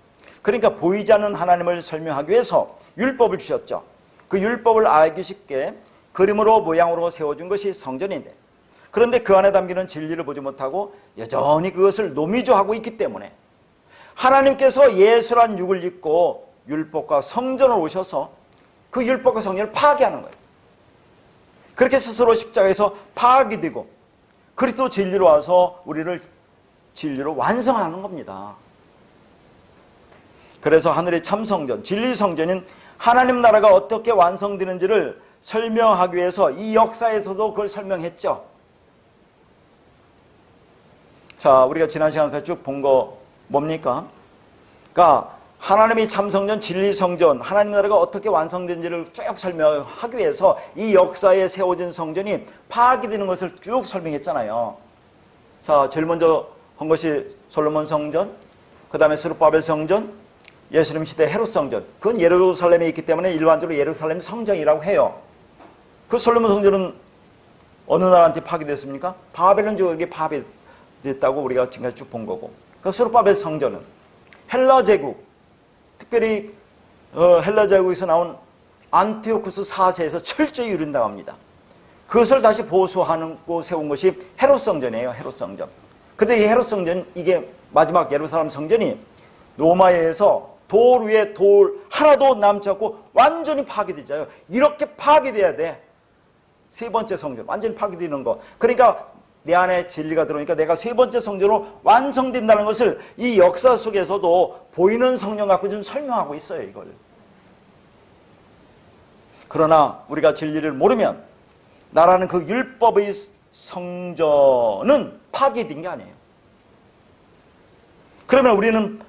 그러니까 보이지 않는 하나님을 설명하기 위해서 율법을 주셨죠. 그 율법을 알기 쉽게 그림으로 모양으로 세워준 것이 성전인데, 그런데 그 안에 담기는 진리를 보지 못하고 여전히 그것을 노미조하고 있기 때문에 하나님께서 예수란 육을 입고 율법과 성전을 오셔서 그 율법과 성전을 파괴하는 거예요. 그렇게 스스로 십자가에서 파악이 되고 그리스도 진리로 와서 우리를 진리로 완성하는 겁니다. 그래서 하늘의 참 성전, 진리 성전인 하나님 나라가 어떻게 완성되는지를 설명하기 위해서 이 역사에서도 그걸 설명했죠. 자, 우리가 지난 시간까지 쭉 본 거 뭡니까? 그러니까 하나님의 참 성전, 진리 성전, 하나님 나라가 어떻게 완성된지를 쭉 설명하기 위해서 이 역사에 세워진 성전이 파괴되는 것을 쭉 설명했잖아요. 자, 제일 먼저 한 것이 솔로몬 성전, 그 다음에 스룹바벨 성전, 예수님 시대 헤롯 성전. 그건 예루살렘에 있기 때문에 일반적으로 예루살렘 성전이라고 해요. 그 솔로몬 성전은 어느 나라한테 파괴됐습니까? 바벨론 지역에 파괴됐다고 우리가 지금까지 쭉 본 거고, 그 스룹바벨 성전은 헬라 제국, 특별히 헬라 제국에서 나온 안티오쿠스 4세에서 철저히 유린당합니다. 그것을 다시 보수하고 세운 것이 헤롯 성전이에요. 헤롯 성전. 그런데 이 헤롯 성전, 이게 마지막 예루살렘 성전이 로마에 의해서 돌 위에 돌 하나도 남지 않고 완전히 파괴되잖아요. 이렇게 파괴돼야 돼. 세 번째 성전 완전히 파괴되는 거. 그러니까 내 안에 진리가 들어오니까 내가 세 번째 성전으로 완성된다는 것을 이 역사 속에서도 보이는 성령 갖고 좀 설명하고 있어요, 이걸. 그러나 우리가 진리를 모르면 나라는 그 율법의 성전은 파괴된 게 아니에요. 그러면 우리는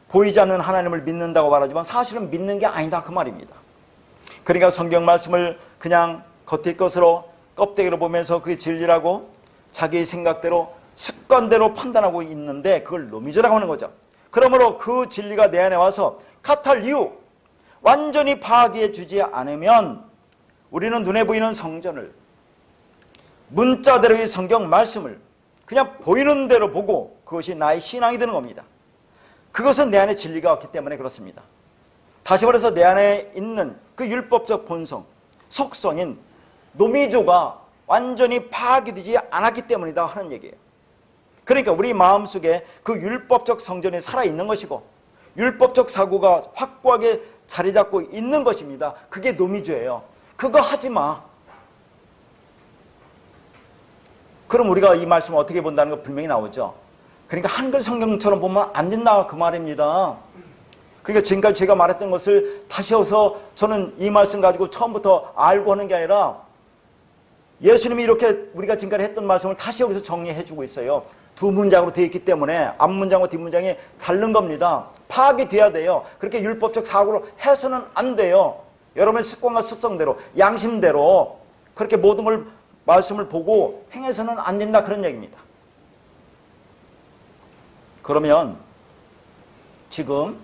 보이지 않는 하나님을 믿는다고 말하지만 사실은 믿는 게 아니다, 그 말입니다. 그러니까 성경 말씀을 그냥 겉의 것으로 껍데기로 보면서 그게 진리라고 자기의 생각대로 습관대로 판단하고 있는데 그걸 노미조라고 하는 거죠. 그러므로 그 진리가 내 안에 와서 카탈 완전히 파괴해 주지 않으면 우리는 눈에 보이는 성전을, 문자대로의 성경 말씀을 그냥 보이는 대로 보고 그것이 나의 신앙이 되는 겁니다. 그것은 내 안에 진리가 없기 때문에 그렇습니다. 다시 말해서 내 안에 있는 그 율법적 본성, 속성인 노미조가 완전히 파괴되지 않았기 때문이다 하는 얘기예요. 그러니까 우리 마음속에 그 율법적 성전이 살아있는 것이고 율법적 사고가 확고하게 자리 잡고 있는 것입니다. 그게 노미조예요. 그거 하지 마. 그럼 우리가 이 말씀을 어떻게 본다는 거 분명히 나오죠. 그러니까 한글 성경처럼 보면 안 된다, 그 말입니다. 그러니까 지금까지 제가 말했던 것을 다시 해서 저는 이 말씀 가지고 처음부터 알고 하는 게 아니라 예수님이 이렇게 우리가 지금까지 했던 말씀을 다시 여기서 정리해 주고 있어요. 두 문장으로 되어 있기 때문에 앞문장과 뒷문장이 다른 겁니다. 파괴돼야 돼요. 그렇게 율법적 사고로 해서는 안 돼요. 여러분의 습관과 습성대로, 양심대로 그렇게 모든 걸 말씀을 보고 행해서는 안 된다, 그런 얘기입니다. 그러면 지금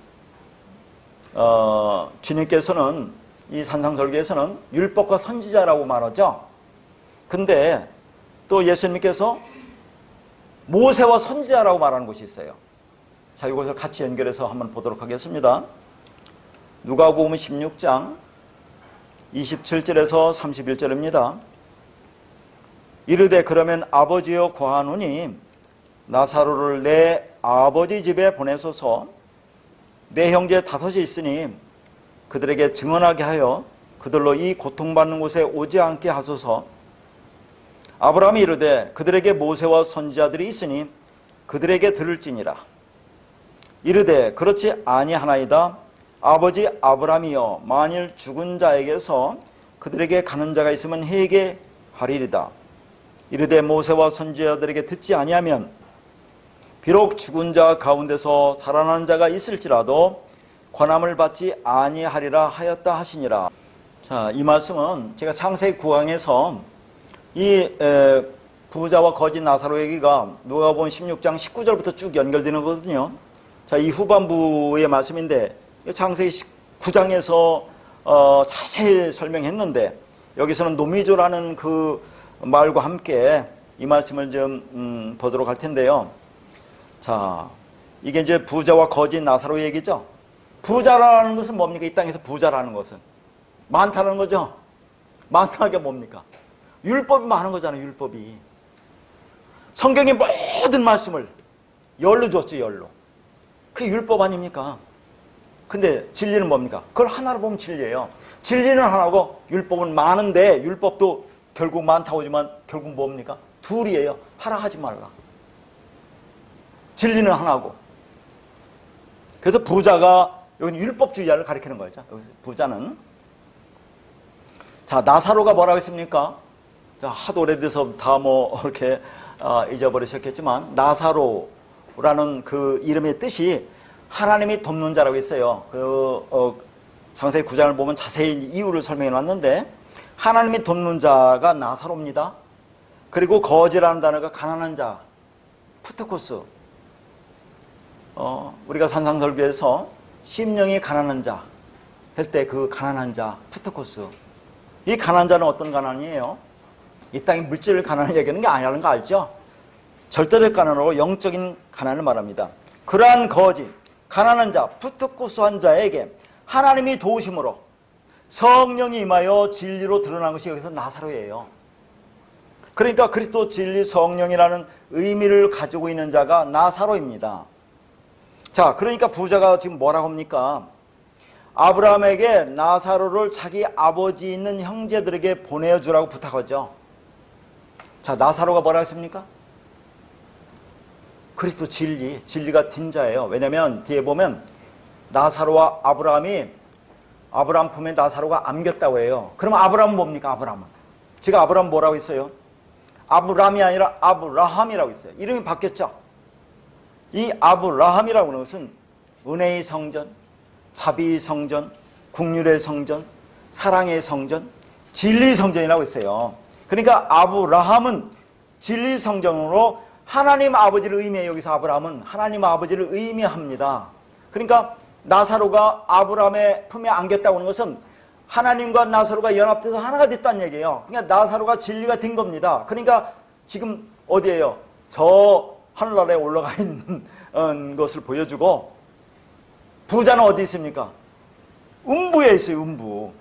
주님께서는 이 산상설교에서는 율법과 선지자라고 말하죠. 근데 또 예수님께서 모세와 선지자라고 말하는 곳이 있어요. 자, 이것을 같이 연결해서 한번 보도록 하겠습니다. 누가복음 16장 27절에서 31절입니다. 이르되 그러면 아버지여 고하노니 나사로를 내 아버지 집에 보내소서. 내 형제 5이 있으니 그들에게 증언하게 하여 그들로 이 고통받는 곳에 오지 않게 하소서. 아브라함이 이르되 그들에게 모세와 선지자들이 있으니 그들에게 들을지니라. 이르되 그렇지 아니하나이다. 아버지 아브라함이여 만일 죽은 자에게서 그들에게 가는 자가 있으면 회개하리이다. 이르되 모세와 선지자들에게 듣지 아니하면 비록 죽은 자 가운데서 살아나는 자가 있을지라도 권함을 받지 아니하리라 하였다 하시니라. 자, 이 말씀은 제가 창세기 9강에서 이 부자와 거지 나사로 얘기가 누가복음 16장 19절부터 쭉 연결되는 거거든요. 자, 이 후반부의 말씀인데 창세기 9장에서 자세히 설명했는데 여기서는 노미조라는 그 말과 함께 이 말씀을 좀 보도록 할 텐데요. 자, 이게 이제 부자와 거지 나사로 얘기죠. 부자라는 것은 뭡니까? 이 땅에서 부자라는 것은 많다는 거죠. 많다는 게 뭡니까? 율법이 많은 거잖아요. 율법이. 성경의 모든 말씀을 열로 줬죠. 열로. 그게 율법 아닙니까? 근데 진리는 뭡니까? 그걸 하나로 보면 진리예요. 진리는 하나고 율법은 많은데 율법도 결국 많다고 하지만 결국 뭡니까? 둘이에요. 하라 하지 말라. 진리는 하나고. 그래서 부자가 여기는 율법주의자를 가리키는 거죠. 여기서 부자는. 자, 나사로가 뭐라고 했습니까? 자, 하도 오래돼서 다 뭐 이렇게 잊어버리셨겠지만 나사로라는 그 이름의 뜻이 하나님이 돕는 자라고 했어요. 창세기 9장을 보면 자세히 이유를 설명해 놨는데 하나님이 돕는 자가 나사로입니다. 그리고 거지라는 단어가 가난한 자, 푸트코스. 우리가 산상설교에서 심령이 가난한 자 할 때 그 가난한 자, 푸트코스. 이 가난한 자는 어떤 가난이에요? 이 땅의 물질 가난을 얘기하는 게 아니라는 거 알죠? 절대적 가난으로 영적인 가난을 말합니다. 그러한 거지, 가난한 자, 푸트코스한 자에게 하나님이 도우심으로 성령이 임하여 진리로 드러난 것이 여기서 나사로예요. 그러니까 그리스도 진리 성령이라는 의미를 가지고 있는 자가 나사로입니다. 자, 그러니까 부자가 지금 뭐라고 합니까? 아브라함에게 나사로를 자기 아버지 있는 형제들에게 보내주라고 부탁하죠. 자, 나사로가 뭐라고 했습니까? 그리스도 진리가 딘 자예요. 왜냐하면 뒤에 보면 나사로와 아브라함이 아브라함 품에 나사로가 안겼다고 해요. 그럼 아브라함은 뭡니까? 아브라함은. 제가 아브라함 뭐라고 했어요? 아브람이 아니라 아브라함이라고 했어요. 이름이 바뀌었죠. 이 아브라함이라고 하는 것은 은혜의 성전, 자비의 성전, 국률의 성전, 사랑의 성전, 진리 성전이라고 했어요. 그러니까 아브라함은 진리 성전으로 하나님 아버지를 의미해요. 여기서 아브라함은 하나님 아버지를 의미합니다. 그러니까 나사로가 아브라함의 품에 안겼다고 하는 것은 하나님과 나사로가 연합돼서 하나가 됐다는 얘기예요. 그러니까 나사로가 진리가 된 겁니다. 그러니까 지금 어디예요? 저 하늘나라에 올라가 있는 것을 보여주고, 부자는 어디 있습니까? 음부에 있어요. 음부.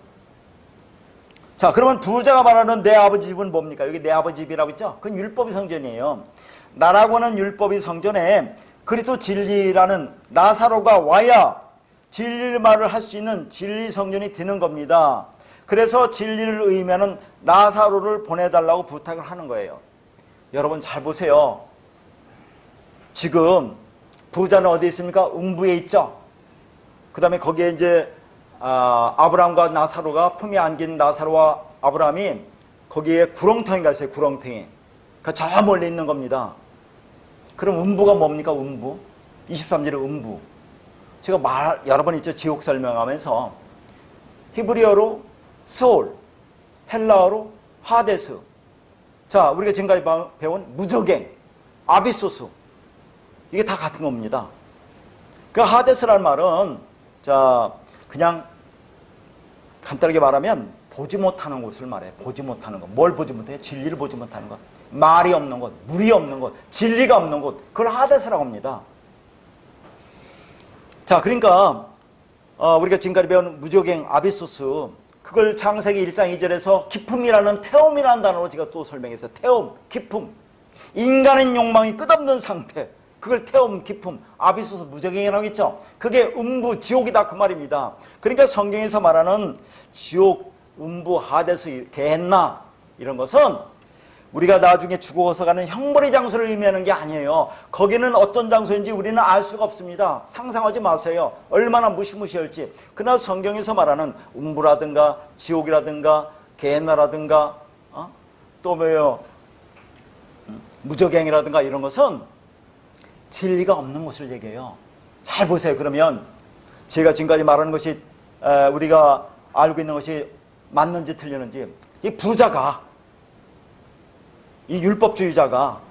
자, 그러면 부자가 말하는 내 아버지 집은 뭡니까? 여기 내 아버지 집이라고 있죠? 그건 율법의 성전이에요. 나라고 하는 율법의 성전에 그리스도 진리라는 나사로가 와야 진리를 말을 할 수 있는 진리 성전이 되는 겁니다. 그래서 진리를 의미하는 나사로를 보내달라고 부탁을 하는 거예요. 여러분 잘 보세요. 지금 부자는 어디 있습니까? 음부에 있죠. 그 다음에 거기에 이제 아브라함과 나사로가 품에 안긴 나사로와 아브라함이 거기에 구렁텅이가 있어요. 구렁텅이. 그러니까 저 멀리 있는 겁니다. 그럼 음부가 뭡니까? 음부. 23절에 음부. 제가 여러 번 있죠. 지옥 설명하면서 히브리어로 스올, 헬라어로 하데스. 자, 우리가 지금까지 배운 무저갱, 아비소스. 이게 다 같은 겁니다. 그 하데스라는 말은 자, 그냥 간단하게 말하면 보지 못하는 곳을 말해요. 보지 못하는 것. 뭘 보지 못해요? 진리를 보지 못하는 것. 말이 없는 곳, 물이 없는 곳, 진리가 없는 곳. 그걸 하데스라고 합니다. 자, 그러니까 우리가 지금까지 배운 무저갱, 아비소스, 그걸 창세기 1장 2절에서 기품이라는 태움이라는 단어로 제가 또 설명했어요. 태움, 기품. 인간의 욕망이 끝없는 상태. 그걸 태움, 기품, 아비소스, 무저갱이라고 했죠. 그게 음부, 지옥이다 그 말입니다. 그러니까 성경에서 말하는 지옥, 음부, 하데스, 게헨나 이런 것은 우리가 나중에 죽어서 가는 형벌의 장소를 의미하는 게 아니에요. 거기는 어떤 장소인지 우리는 알 수가 없습니다. 상상하지 마세요. 얼마나 무시무시할지. 그러나 성경에서 말하는 음부라든가 지옥이라든가 게헨나라든가 또 뭐예요? 무저갱이라든가 이런 것은 진리가 없는 것을 얘기해요. 잘 보세요. 그러면 제가 지금까지 말하는 것이 우리가 알고 있는 것이 맞는지 틀리는지, 이 부자가, 이 율법주의자가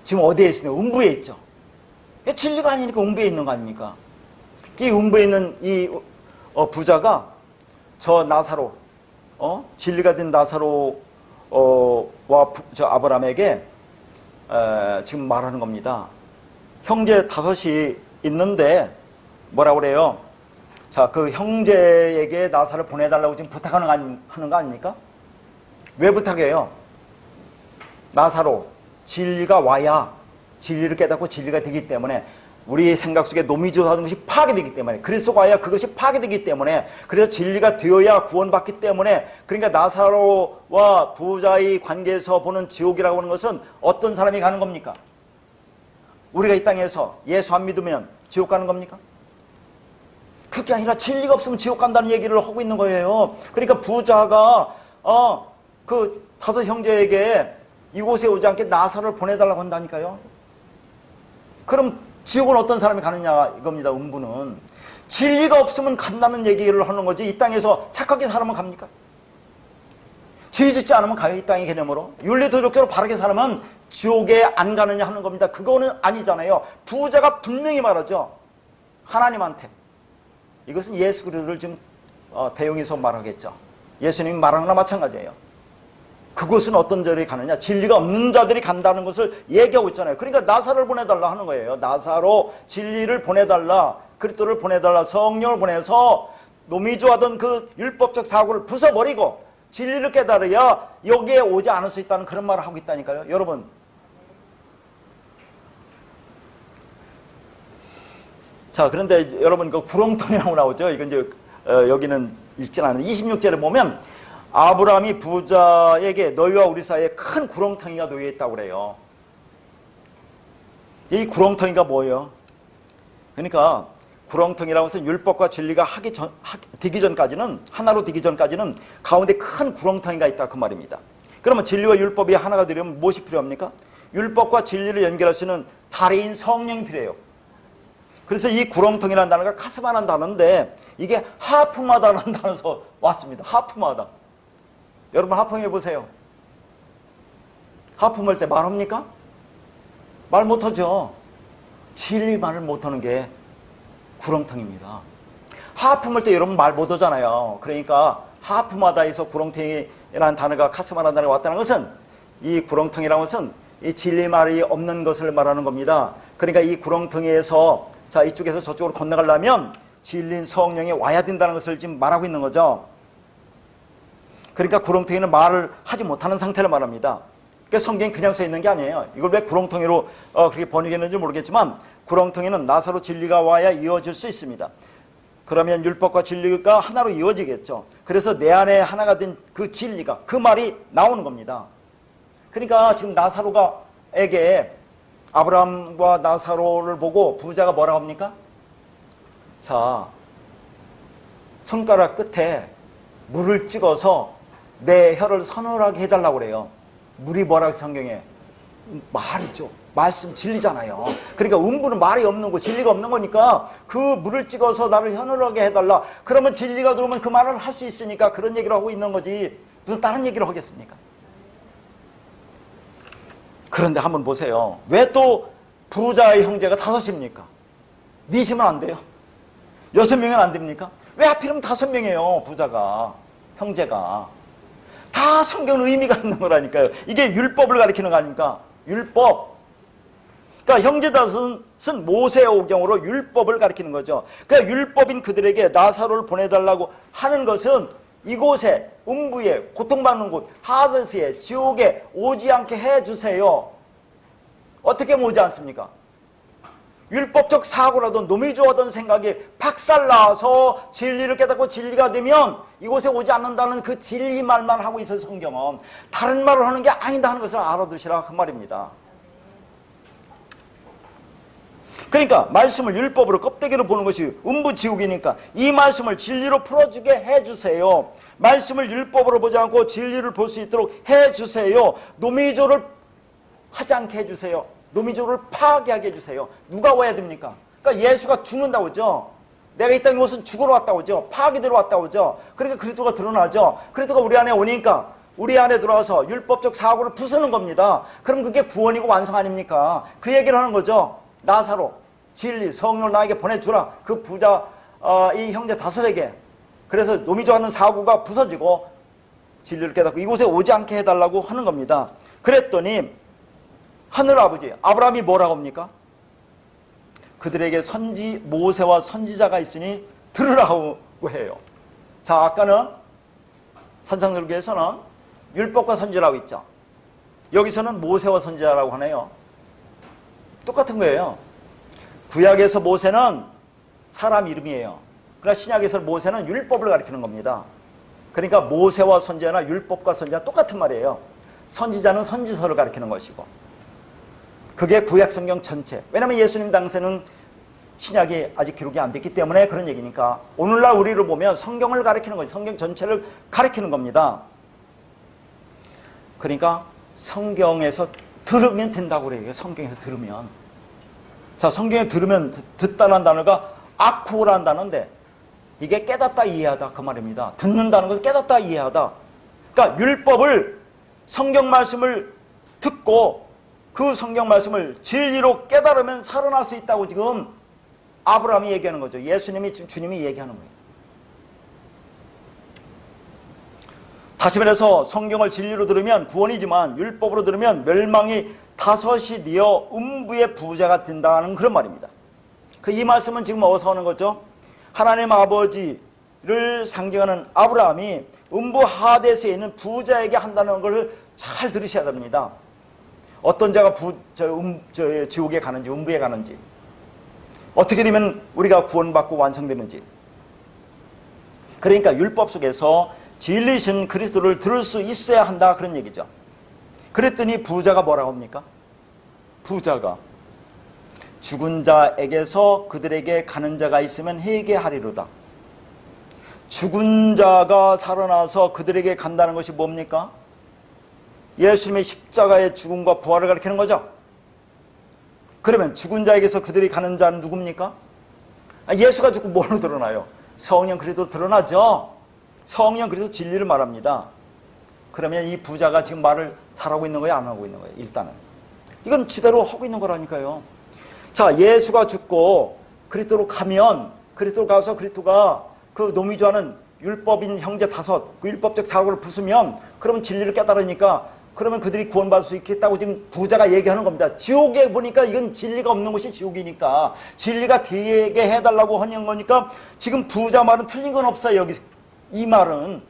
지금 어디에 있으냐? 음부에 있죠. 진리가 아니니까 음부에 있는 거 아닙니까? 이 음부에 있는 이 부자가 저 나사로, 진리가 된 나사로와 저 아브라함에게 지금 말하는 겁니다. 형제 다섯이 있는데 뭐라고 그래요? 자, 그 형제에게 나사를 보내달라고 지금 부탁하는 거 아닙니까? 왜 부탁해요? 나사로 진리가 와야 진리를 깨닫고 진리가 되기 때문에, 우리 생각 속에 노미조하는 것이 파괴되기 때문에, 그리스도가 와야 그것이 파괴되기 때문에, 그래서 진리가 되어야 구원받기 때문에, 그러니까 나사로와 부자의 관계에서 보는 지옥이라고 하는 것은 어떤 사람이 가는 겁니까? 우리가 이 땅에서 예수 안 믿으면 지옥 가는 겁니까? 그게 아니라 진리가 없으면 지옥 간다는 얘기를 하고 있는 거예요. 그러니까 부자가 그 다섯 형제에게 이곳에 오지 않게 나사로를 보내달라고 한다니까요. 그럼 지옥은 어떤 사람이 가느냐 이겁니다. 음부는 진리가 없으면 간다는 얘기를 하는 거지, 이 땅에서 착하게 살면 갑니까? 죄 짓지 않으면 가요. 이 땅의 개념으로 윤리도덕적으로 바르게 살면 지옥에 안 가느냐 하는 겁니다. 그거는 아니잖아요. 부자가 분명히 말하죠. 하나님한테, 이것은 예수 그리스도를 지금 대용해서 말하겠죠. 예수님이 말하는 거나 마찬가지예요. 그곳은 어떤 자들이 가느냐? 진리가 없는 자들이 간다는 것을 얘기하고 있잖아요. 그러니까 나사로를 보내달라 하는 거예요. 나사로, 진리를 보내달라, 그리스도를 보내달라, 성령을 보내서 노미조하던 그 율법적 사고를 부숴버리고 진리를 깨달아야 여기에 오지 않을 수 있다는 그런 말을 하고 있다니까요. 여러분, 자, 그런데 여러분 그 구렁텅이라고 나오죠. 이건 이제 여기는 읽진 않는데 26절에 보면 아브라함이 부자에게 너희와 우리 사이에 큰 구렁텅이가 놓여 있다고 그래요. 이 구렁텅이가 뭐예요? 그러니까 구렁텅이라고 해서 율법과 진리가 되기 전까지는, 하나로 되기 전까지는 가운데 큰 구렁텅이가 있다 그 말입니다. 그러면 진리와 율법이 하나가 되려면 무엇이 필요합니까? 율법과 진리를 연결할 수 있는 다리인 성령이 필요해요. 그래서 이 구렁텅이라는 단어가 카스마라는 단어인데 이게 하품하다라는 단어에서 왔습니다. 하품하다. 여러분 하품해 보세요. 하품할 때 말합니까? 말 못하죠. 진리 말을 못하는 게 구렁텅입니다. 하품할 때 여러분 말 못하잖아요. 그러니까 하품하다에서 구렁텅이라는 단어가 카스마라는 단어가 왔다는 것은, 이 구렁텅이라는 것은 이 진리 말이 없는 것을 말하는 겁니다. 그러니까 이 구렁텅이에서, 자, 이쪽에서 저쪽으로 건너가려면 진리인 성령이 와야 된다는 것을 지금 말하고 있는 거죠. 그러니까 구렁텅이는 말을 하지 못하는 상태를 말합니다. 그러니까 성경이 그냥 써 있는 게 아니에요. 이걸 왜 구렁텅이로 그렇게 번역했는지 모르겠지만, 구렁텅이는 나사로 진리가 와야 이어질 수 있습니다. 그러면 율법과 진리가 하나로 이어지겠죠. 그래서 내 안에 하나가 된 그 진리가, 그 말이 나오는 겁니다. 그러니까 지금 나사로에게, 아브라함과 나사로를 보고 부자가 뭐라고 합니까? 자, 손가락 끝에 물을 찍어서 내 혀를 서늘하게 해달라고 그래요. 물이 뭐라고 성경에? 말이죠. 말씀, 진리잖아요. 그러니까 음부는 말이 없는 거, 진리가 없는 거니까 그 물을 찍어서 나를 서늘하게 해달라. 그러면 진리가 들어오면 그 말을 할 수 있으니까 그런 얘기를 하고 있는 거지, 무슨 다른 얘기를 하겠습니까? 그런데 한번 보세요. 왜 또 부자의 형제가 다섯입니까? 넷이면 안 돼요? 6명은 안 됩니까? 왜 하필이면 5명이에요, 부자가, 형제가. 다 성경은 의미가 있는 거라니까요. 이게 율법을 가리키는 거 아닙니까? 율법. 그러니까 형제 다섯은 모세오경으로 율법을 가리키는 거죠. 그러니까 율법인 그들에게 나사로를 보내달라고 하는 것은 이곳에, 음부에, 고통받는 곳, 하데스에, 지옥에 오지 않게 해주세요. 어떻게 오지 않습니까? 율법적 사고라도 노미조하던 생각이 박살나서 진리를 깨닫고 진리가 되면 이곳에 오지 않는다는 그 진리 말만 하고 있어요. 성경은 다른 말을 하는 게 아니다 하는 것을 알아두시라 그 말입니다. 그러니까 말씀을 율법으로 껍데기로 보는 것이 음부지옥이니까 이 말씀을 진리로 풀어주게 해주세요. 말씀을 율법으로 보지 않고 진리를 볼 수 있도록 해주세요. 노미조를 하지 않게 해주세요. 노미조를 파괴하게 해주세요. 누가 와야 됩니까? 그러니까 예수가 죽는다고 하죠. 내가 이 땅에 옷은 죽으러 왔다고 하죠. 파괴되러 왔다고 하죠. 그러니까 그리스도가 드러나죠. 그리스도가 우리 안에 오니까 우리 안에 들어와서 율법적 사고를 부수는 겁니다. 그럼 그게 구원이고 완성 아닙니까? 그 얘기를 하는 거죠. 나사로, 진리, 성령을 나에게 보내주라. 그 부자, 이 형제 다섯에게. 그래서 노미조하는 사고가 부서지고 진리를 깨닫고 이곳에 오지 않게 해달라고 하는 겁니다. 그랬더니 하늘 아버지 아브라함이 뭐라고 합니까? 그들에게 모세와 선지자가 있으니 들으라고 해요. 자, 아까는 산상설교에서는 율법과 선지라고 있죠. 여기서는 모세와 선지자라고 하네요. 똑같은 거예요. 구약에서 모세는 사람 이름이에요. 그러나 신약에서 모세는 율법을 가리키는 겁니다. 그러니까 모세와 선지자나 율법과 선지자 똑같은 말이에요. 선지자는 선지서를 가리키는 것이고, 그게 구약 성경 전체. 왜냐하면 예수님 당시에는 신약이 아직 기록이 안 됐기 때문에 그런 얘기니까 오늘날 우리를 보면 성경을 가리키는 거지, 성경 전체를 가리키는 겁니다. 그러니까 성경에서 들으면 된다고 그래요. 성경에서 들으면. 자, 성경에 들으면, 듣다는 단어가 아쿠라는 단어인데 이게 깨닫다 이해하다 그 말입니다. 듣는다는 것은 깨닫다 이해하다. 그러니까 율법을, 성경 말씀을 듣고 그 성경 말씀을 진리로 깨달으면 살아날 수 있다고 지금 아브라함이 얘기하는 거죠. 예수님이, 지금 주님이 얘기하는 거예요. 다시 말해서 성경을 진리로 들으면 구원이지만 율법으로 들으면 멸망이 다섯이 되어 음부의 부자가 된다는 그런 말입니다. 이 말씀은 지금 어디서 오는 거죠? 하나님 아버지를 상징하는 아브라함이 음부 하데스에 있는 부자에게 한다는 것을 잘 들으셔야 됩니다. 어떤 자가 지옥에 가는지, 음부에 가는지, 어떻게 되면 우리가 구원받고 완성되는지. 그러니까 율법 속에서 진리신 그리스도를 들을 수 있어야 한다, 그런 얘기죠. 그랬더니 부자가 뭐라고 합니까? 부자가 죽은 자에게서 그들에게 가는 자가 있으면 회개하리로다. 죽은 자가 살아나서 그들에게 간다는 것이 뭡니까? 예수님의 십자가의 죽음과 부활을 가리키는 거죠. 그러면 죽은 자에게서 그들이 가는 자는 누굽니까? 예수가 죽고 뭘로 드러나요? 성령 그리스도 드러나죠. 성령 그리스도 진리를 말합니다. 그러면 이 부자가 지금 말을 잘하고 있는 거예요, 안 하고 있는 거예요? 일단은 이건 지대로 하고 있는 거라니까요. 자, 예수가 죽고 그리스도로 가면, 그리스도로 가서 그리스도가 그 노미주하는 율법인 형제 다섯, 그 율법적 사고를 부수면 그러면 진리를 깨달으니까 그러면 그들이 구원받을 수 있겠다고 지금 부자가 얘기하는 겁니다. 지옥에 보니까 이건 진리가 없는 곳이 지옥이니까 진리가 되게 해달라고 하는 거니까 지금 부자 말은 틀린 건 없어요. 여기 이 말은.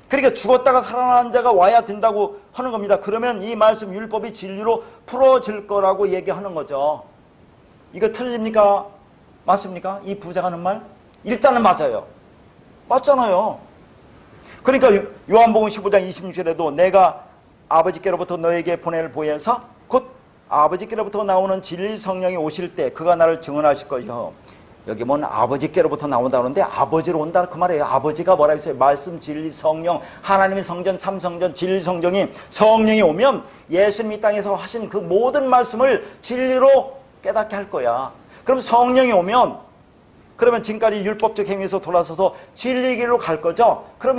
그러니까 죽었다가 살아난 자가 와야 된다고 하는 겁니다. 그러면 이 말씀 율법이 진리로 풀어질 거라고 얘기하는 거죠. 이거 틀립니까? 맞습니까? 이 부자가 하는 말? 일단은 맞아요. 맞잖아요. 그러니까 요한복음 15장 26절에도 내가 아버지께로부터 너에게 보낼 보혜사 곧 아버지께로부터 나오는 진리 성령이 오실 때 그가 나를 증언하실 것이요. 여기 뭔 아버지께로부터 나온다 그러는데 아버지로 온다 그 말이에요. 아버지가 뭐라 했어요? 말씀, 진리, 성령, 하나님의 성전, 참성전, 진리 성령이, 성령이 오면 예수님 이 땅에서 하신 그 모든 말씀을 진리로 깨닫게 할 거야. 그럼 성령이 오면 그러면 지금까지 율법적 행위에서 돌아서서 진리 길로 갈 거죠. 그럼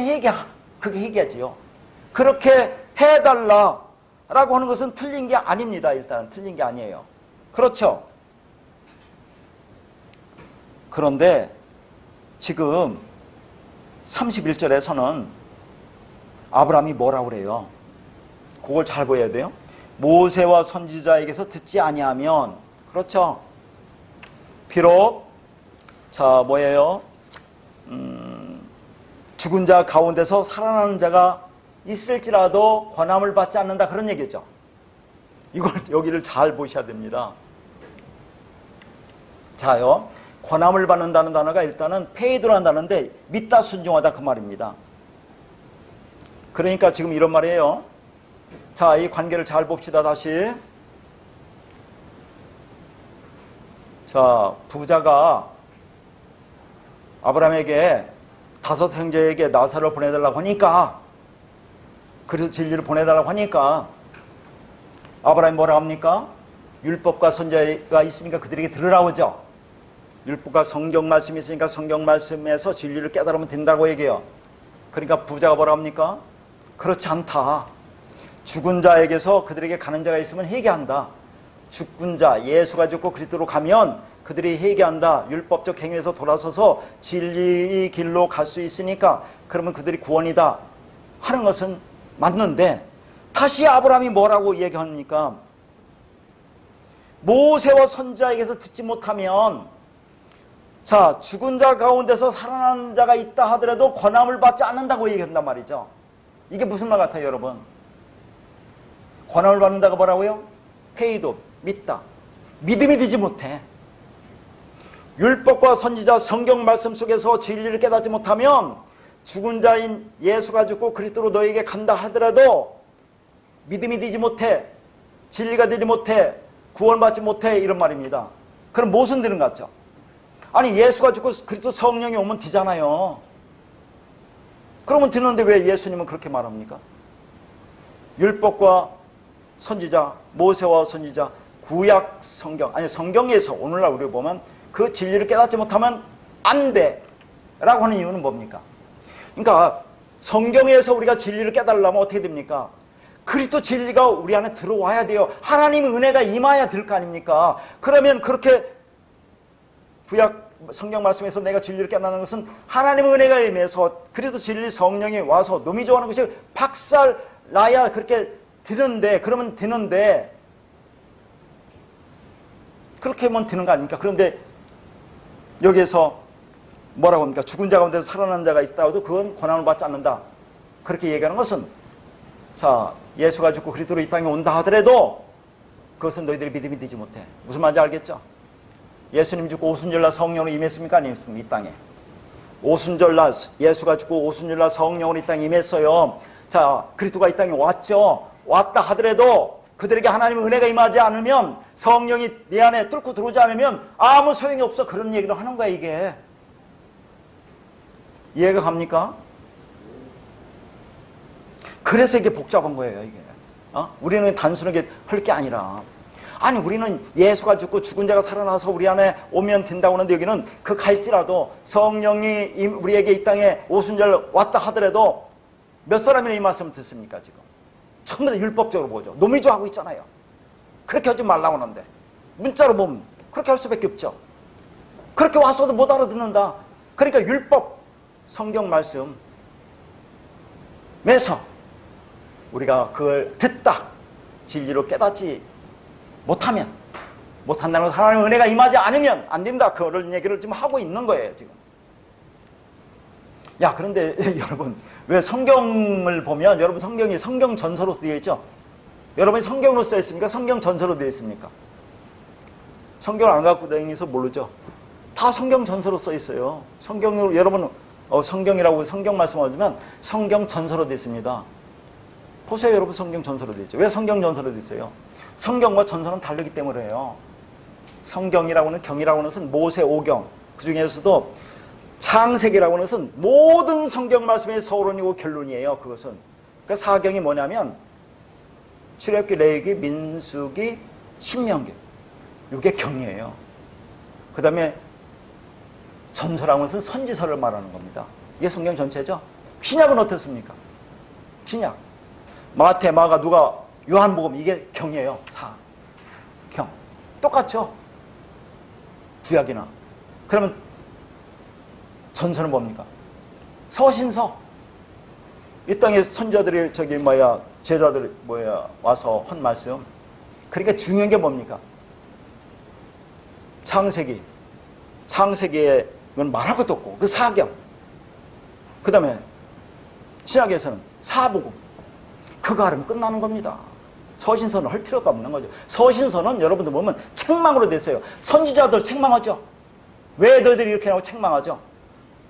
그게 회개지요. 그렇게 해달라라고 하는 것은 틀린 게 아닙니다. 일단 틀린 게 아니에요. 그렇죠. 그런데 지금 31절에서는 아브라함이 뭐라고 그래요? 그걸 잘 보여야 돼요. 모세와 선지자에게서 듣지 아니하면, 그렇죠. 비록 자 뭐예요? 죽은 자 가운데서 살아나는 자가 있을지라도 권함을 받지 않는다, 그런 얘기죠. 이걸 여기를 잘 보셔야 됩니다. 자요, 권함을 받는다는 단어가 일단은 페이드라는 단어인데 믿다, 순종하다 그 말입니다. 그러니까 지금 이런 말이에요. 자, 이 관계를 잘 봅시다. 다시. 자, 부자가 아브라함에게 다섯 형제에게 나사를 보내달라고 하니까, 그래서 진리를 보내달라고 하니까 아브라함이 뭐라 합니까? 율법과 선지자가 있으니까 그들에게 들으라고 하죠. 율법과 성경 말씀이 있으니까 성경 말씀에서 진리를 깨달으면 된다고 얘기해요. 그러니까 부자가 뭐라 합니까? 그렇지 않다. 죽은 자에게서 그들에게 가는 자가 있으면 회개한다. 죽은 자, 예수가 죽고 그리스도로 가면 그들이 회개한다. 율법적 행위에서 돌아서서 진리의 길로 갈 수 있으니까 그러면 그들이 구원이다 하는 것은 맞는데, 다시 아브라함이 뭐라고 얘기합니까? 모세와 선지자에게서 듣지 못하면, 자, 죽은 자 가운데서 살아난 자가 있다 하더라도 권함을 받지 않는다고 얘기한단 말이죠. 이게 무슨 말 같아요, 여러분? 권함을 받는다가 뭐라고요? 페이도, 믿다. 믿음이 되지 못해. 율법과 선지자 성경 말씀 속에서 진리를 깨닫지 못하면 죽은 자인 예수가 죽고 그리스도로 너에게 간다 하더라도 믿음이 되지 못해. 진리가 되지 못해. 구원받지 못해. 이런 말입니다. 그럼 무슨 되는 것 같죠? 아니, 예수가 죽고 그리스도 성령이 오면 되잖아요. 그러면 되는데 왜 예수님은 그렇게 말합니까? 율법과 선지자, 모세와 선지자, 구약 성경, 아니 성경에서 오늘날 우리 보면 그 진리를 깨닫지 못하면 안 돼 라고 하는 이유는 뭡니까? 그러니까 성경에서 우리가 진리를 깨달으려면 어떻게 됩니까? 그리스도 진리가 우리 안에 들어와야 돼요. 하나님의 은혜가 임해야 될 거 아닙니까? 그러면 그렇게 구약 성경 말씀에서 내가 진리를 깨닫는 것은 하나님의 은혜가 임해서 그리스도 진리 성령이 와서 놈이 좋아하는 것이 박살 나야 그렇게 되는데, 그러면 되는데 그렇게 하면 되는 거 아닙니까? 그런데 여기에서 뭐라고 합니까? 죽은 자 가운데서 살아난 자가 있다 해도 그건 권한을 받지 않는다. 그렇게 얘기하는 것은, 자, 예수가 죽고 그리스도로 이 땅에 온다 하더라도 그것은 너희들이 믿음이 되지 못해. 무슨 말인지 알겠죠? 예수님 죽고 오순절날 성령으로 임했습니까? 아니었습니까? 이 땅에. 오순절날 예수가 죽고 오순절날 성령으로 이 땅에 임했어요. 자, 그리스도가 이 땅에 왔죠. 왔다 하더라도 그들에게 하나님의 은혜가 임하지 않으면, 성령이 내 안에 뚫고 들어오지 않으면 아무 소용이 없어. 그런 얘기를 하는 거야, 이게. 이해가 갑니까? 그래서 이게 복잡한 거예요, 이게. 우리는 단순하게 할 게 아니라, 아니, 우리는 예수가 죽고 죽은 자가 살아나서 우리 안에 오면 된다고 하는데, 여기는 그 갈지라도 성령이 우리에게 이 땅에 오순절 왔다 하더라도 몇 사람이나 이 말씀을 듣습니까, 지금? 전부 다 율법적으로 보죠. 노미조하고 있잖아요. 그렇게 하지 말라고 하는데 문자로 보면 그렇게 할 수밖에 없죠. 그렇게 와서도 못 알아듣는다. 그러니까 율법 성경 말씀에서 우리가 그걸 듣다, 진리로 깨닫지 못한다는 것, 하나님의 은혜가 임하지 않으면 안 된다. 그런 얘기를 지금 하고 있는 거예요, 지금. 야, 그런데 여러분, 왜 성경을 보면, 여러분 성경이 성경 전서로 되어 있죠? 여러분이 성경으로 써 있습니까? 성경 전서로 되어 있습니까? 성경을 안 갖고 다니면서 모르죠? 다 성경 전서로 써 있어요. 성경으로, 여러분 성경이라고 성경 말씀하지만 성경 전서로 되어 있습니다. 보세요, 여러분. 성경 전서로 되어 있죠. 왜 성경 전서로 되어 있어요? 성경과 전서는 다르기 때문에요. 성경이라고 하는, 경이라고 하는 것은 모세 5경, 그 중에서도 창세기라고 하는 것은 모든 성경 말씀의 서론이고 결론이에요. 그것은. 그러니까 사경이 뭐냐면 출애굽기, 레위기, 민수기, 신명기, 이게 경이에요. 그 다음에 전서라고 하는 것은 선지서를 말하는 겁니다. 이게 성경 전체죠. 신약은 어떻습니까? 신약, 마태, 마가, 누가, 요한복음, 이게 경이에요. 경. 똑같죠? 구약이나. 그러면 전서는 뭡니까? 서신서. 이 땅에 선자들이 제자들이 와서 한 말씀. 그러니까 중요한 게 뭡니까? 창세기에 이건 말할 것도 없고, 그 사경. 그 다음에 신약에서는 사복음. 그거 하면 끝나는 겁니다. 서신서는 할 필요가 없는 거죠. 서신서는 여러분들 보면 책망으로 됐어요. 선지자들 책망하죠. 왜 너희들이 이렇게 하고 책망하죠?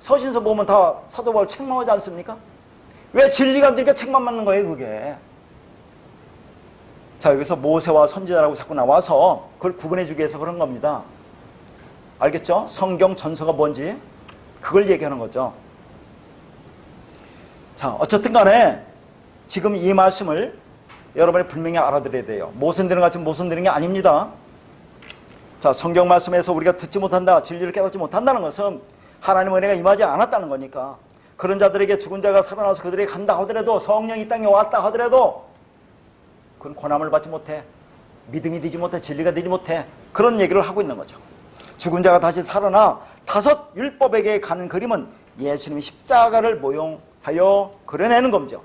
서신서 보면 다 사도 바울 책망하지 않습니까? 왜 진리가 안 되니까 책망 맞는 거예요, 그게. 자, 여기서 모세와 선지자라고 자꾸 나와서 그걸 구분해주기 위해서 그런 겁니다. 알겠죠? 성경 전서가 뭔지 그걸 얘기하는 거죠. 자, 어쨌든 간에 지금 이 말씀을 여러분이 분명히 알아들어야 돼요. 모순되는 것 같지만 모순되는 게 아닙니다. 자, 성경 말씀에서 우리가 듣지 못한다, 진리를 깨닫지 못한다는 것은 하나님의 은혜가 임하지 않았다는 거니까, 그런 자들에게 죽은 자가 살아나서 그들에게 간다 하더라도, 성령이 이 땅에 왔다 하더라도 그건 권함을 받지 못해. 믿음이 되지 못해. 진리가 되지 못해. 그런 얘기를 하고 있는 거죠. 죽은 자가 다시 살아나 다섯 율법에게 가는 그림은 예수님이 십자가를 모용하여 그려내는 겁니다.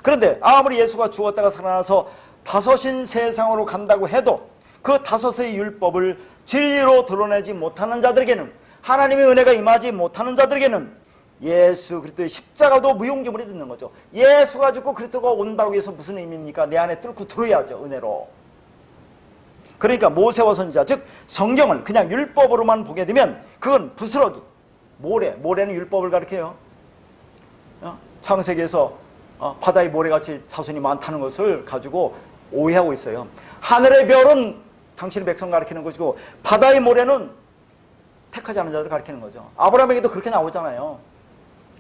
그런데 아무리 예수가 죽었다가 살아나서 다섯인 세상으로 간다고 해도 그 다섯의 율법을 진리로 드러내지 못하는 자들에게는, 하나님의 은혜가 임하지 못하는 자들에게는 예수 그리스도의 십자가도 무용지물이 되는 거죠. 예수가 죽고 그리스도가 온다고 해서 무슨 의미입니까? 내 안에 뚫고 들어야죠, 은혜로. 그러니까 모세와 선지자, 즉 성경을 그냥 율법으로만 보게 되면 그건 부스러기, 모래는 율법을 가리켜요. 창세기에서 바다의 모래같이 자손이 많다는 것을 가지고 오해하고 있어요. 하늘의 별은 당신의 백성 가리키는 것이고 바다의 모래는 택하지 않은 자들을 가리키는 거죠. 아브라함에게도 그렇게 나오잖아요.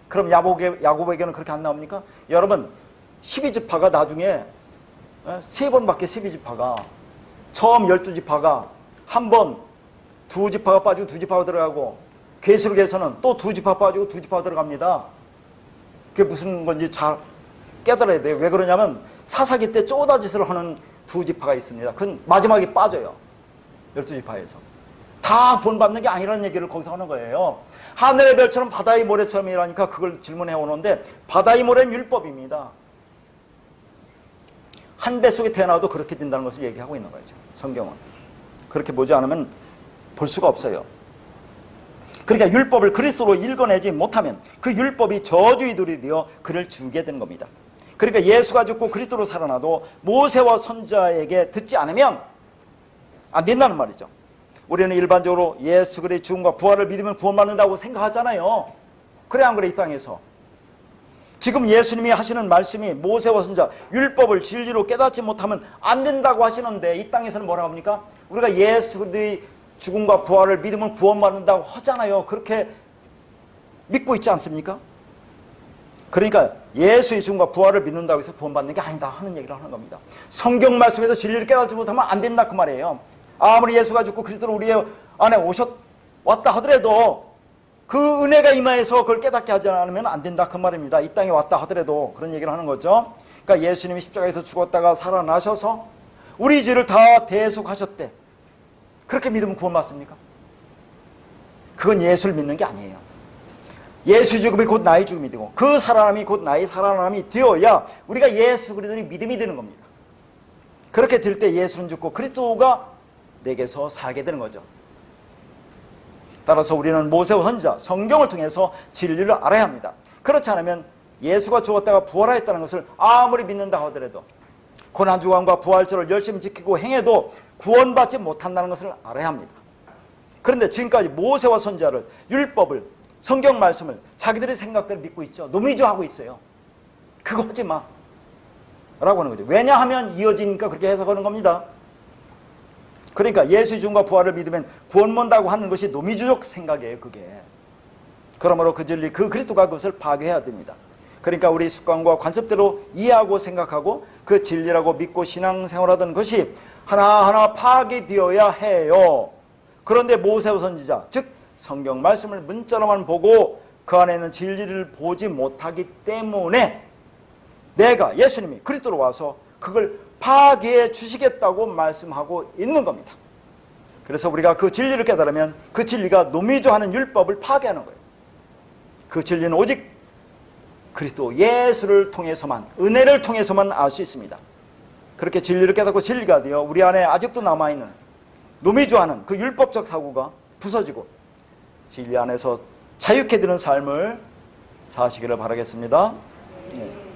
그럼 야곱에게는 그렇게 안 나옵니까? 여러분, 12지파가 나중에 3번밖에 12지파가, 처음 12지파가 한 번 2지파가 빠지고 2지파가 들어가고, 계시록에서는 또 2지파 빠지고 2지파가 들어갑니다. 그게 무슨 건지 잘 깨달아야 돼요. 왜 그러냐면 사사기 때 쪼다짓을 하는 2지파가 있습니다. 그건 마지막에 빠져요. 12지파에서. 다 본받는 게 아니라는 얘기를 거기서 하는 거예요. 하늘의 별처럼 바다의 모래처럼이라니까 그걸 질문해 오는데, 바다의 모래는 율법입니다. 한 뱃속에 태어나도 그렇게 된다는 것을 얘기하고 있는 거예요, 성경은. 그렇게 보지 않으면 볼 수가 없어요. 그러니까 율법을 그리스도로 읽어내지 못하면 그 율법이 저주의들이 되어 그를 죽게 되는 겁니다. 그러니까 예수가 죽고 그리스도로 살아나도 모세와 선지자에게 듣지 않으면 안 된다는 말이죠. 우리는 일반적으로 예수 그리스도의 죽음과 부활을 믿으면 구원받는다고 생각하잖아요. 그래 안 그래? 이 땅에서 지금 예수님이 하시는 말씀이 모세와 선지자 율법을 진리로 깨닫지 못하면 안 된다고 하시는데, 이 땅에서는 뭐라고 합니까? 우리가 예수 그리스도의 죽음과 부활을 믿으면 구원받는다고 하잖아요. 그렇게 믿고 있지 않습니까? 그러니까 예수의 죽음과 부활을 믿는다고 해서 구원받는 게 아니다 하는 얘기를 하는 겁니다. 성경 말씀에서 진리를 깨닫지 못하면 안 된다 그 말이에요. 아무리 예수가 죽고 그리스도로 우리 안에 왔다 하더라도 그 은혜가 임하여서 그걸 깨닫게 하지 않으면 안 된다 그 말입니다. 이 땅에 왔다 하더라도 그런 얘기를 하는 거죠. 그러니까 예수님이 십자가에서 죽었다가 살아나셔서 우리 죄를 다 대속하셨대. 그렇게 믿으면 구원받습니까? 그건 예수를 믿는 게 아니에요. 예수의 죽음이 곧 나의 죽음이 되고 그 살아남이 곧 나의 살아남이 되어야 우리가 예수 그리스도의 믿음이 되는 겁니다. 그렇게 될 때 예수는 죽고 그리스도가 내게서 살게 되는 거죠. 따라서 우리는 모세와 선지자, 성경을 통해서 진리를 알아야 합니다. 그렇지 않으면 예수가 죽었다가 부활하였다는 것을 아무리 믿는다 하더라도, 고난주간과 부활절을 열심히 지키고 행해도 구원받지 못한다는 것을 알아야 합니다. 그런데 지금까지 모세와 선지자를, 율법을, 성경 말씀을 자기들의 생각대로 믿고 있죠. 노미주하고 있어요. 그거 하지 마 라고 하는 거죠. 왜냐하면 이어지니까 그렇게 해석하는 겁니다. 그러니까 예수의 죽음과 부활을 믿으면 구원받는다고 하는 것이 노미주적 생각이에요. 그게. 그러므로 그 진리, 그 그리스도가 그것을 파괴해야 됩니다. 그러니까 우리 습관과 관습대로 이해하고 생각하고 그 진리라고 믿고 신앙생활하던 것이 하나하나 파괴되어야 해요. 그런데 모세와 선지자, 즉 성경 말씀을 문자로만 보고 그 안에 있는 진리를 보지 못하기 때문에 내가, 예수님이 그리스도로 와서 그걸 파괴해 주시겠다고 말씀하고 있는 겁니다. 그래서 우리가 그 진리를 깨달으면 그 진리가 노미주하는 율법을 파괴하는 거예요. 그 진리는 오직 그리스도 예수를 통해서만, 은혜를 통해서만 알 수 있습니다. 그렇게 진리를 깨닫고 진리가 되어 우리 안에 아직도 남아있는 노미주하는 그 율법적 사고가 부서지고 진리 안에서 자유케 되는 삶을 사시기를 바라겠습니다. 네.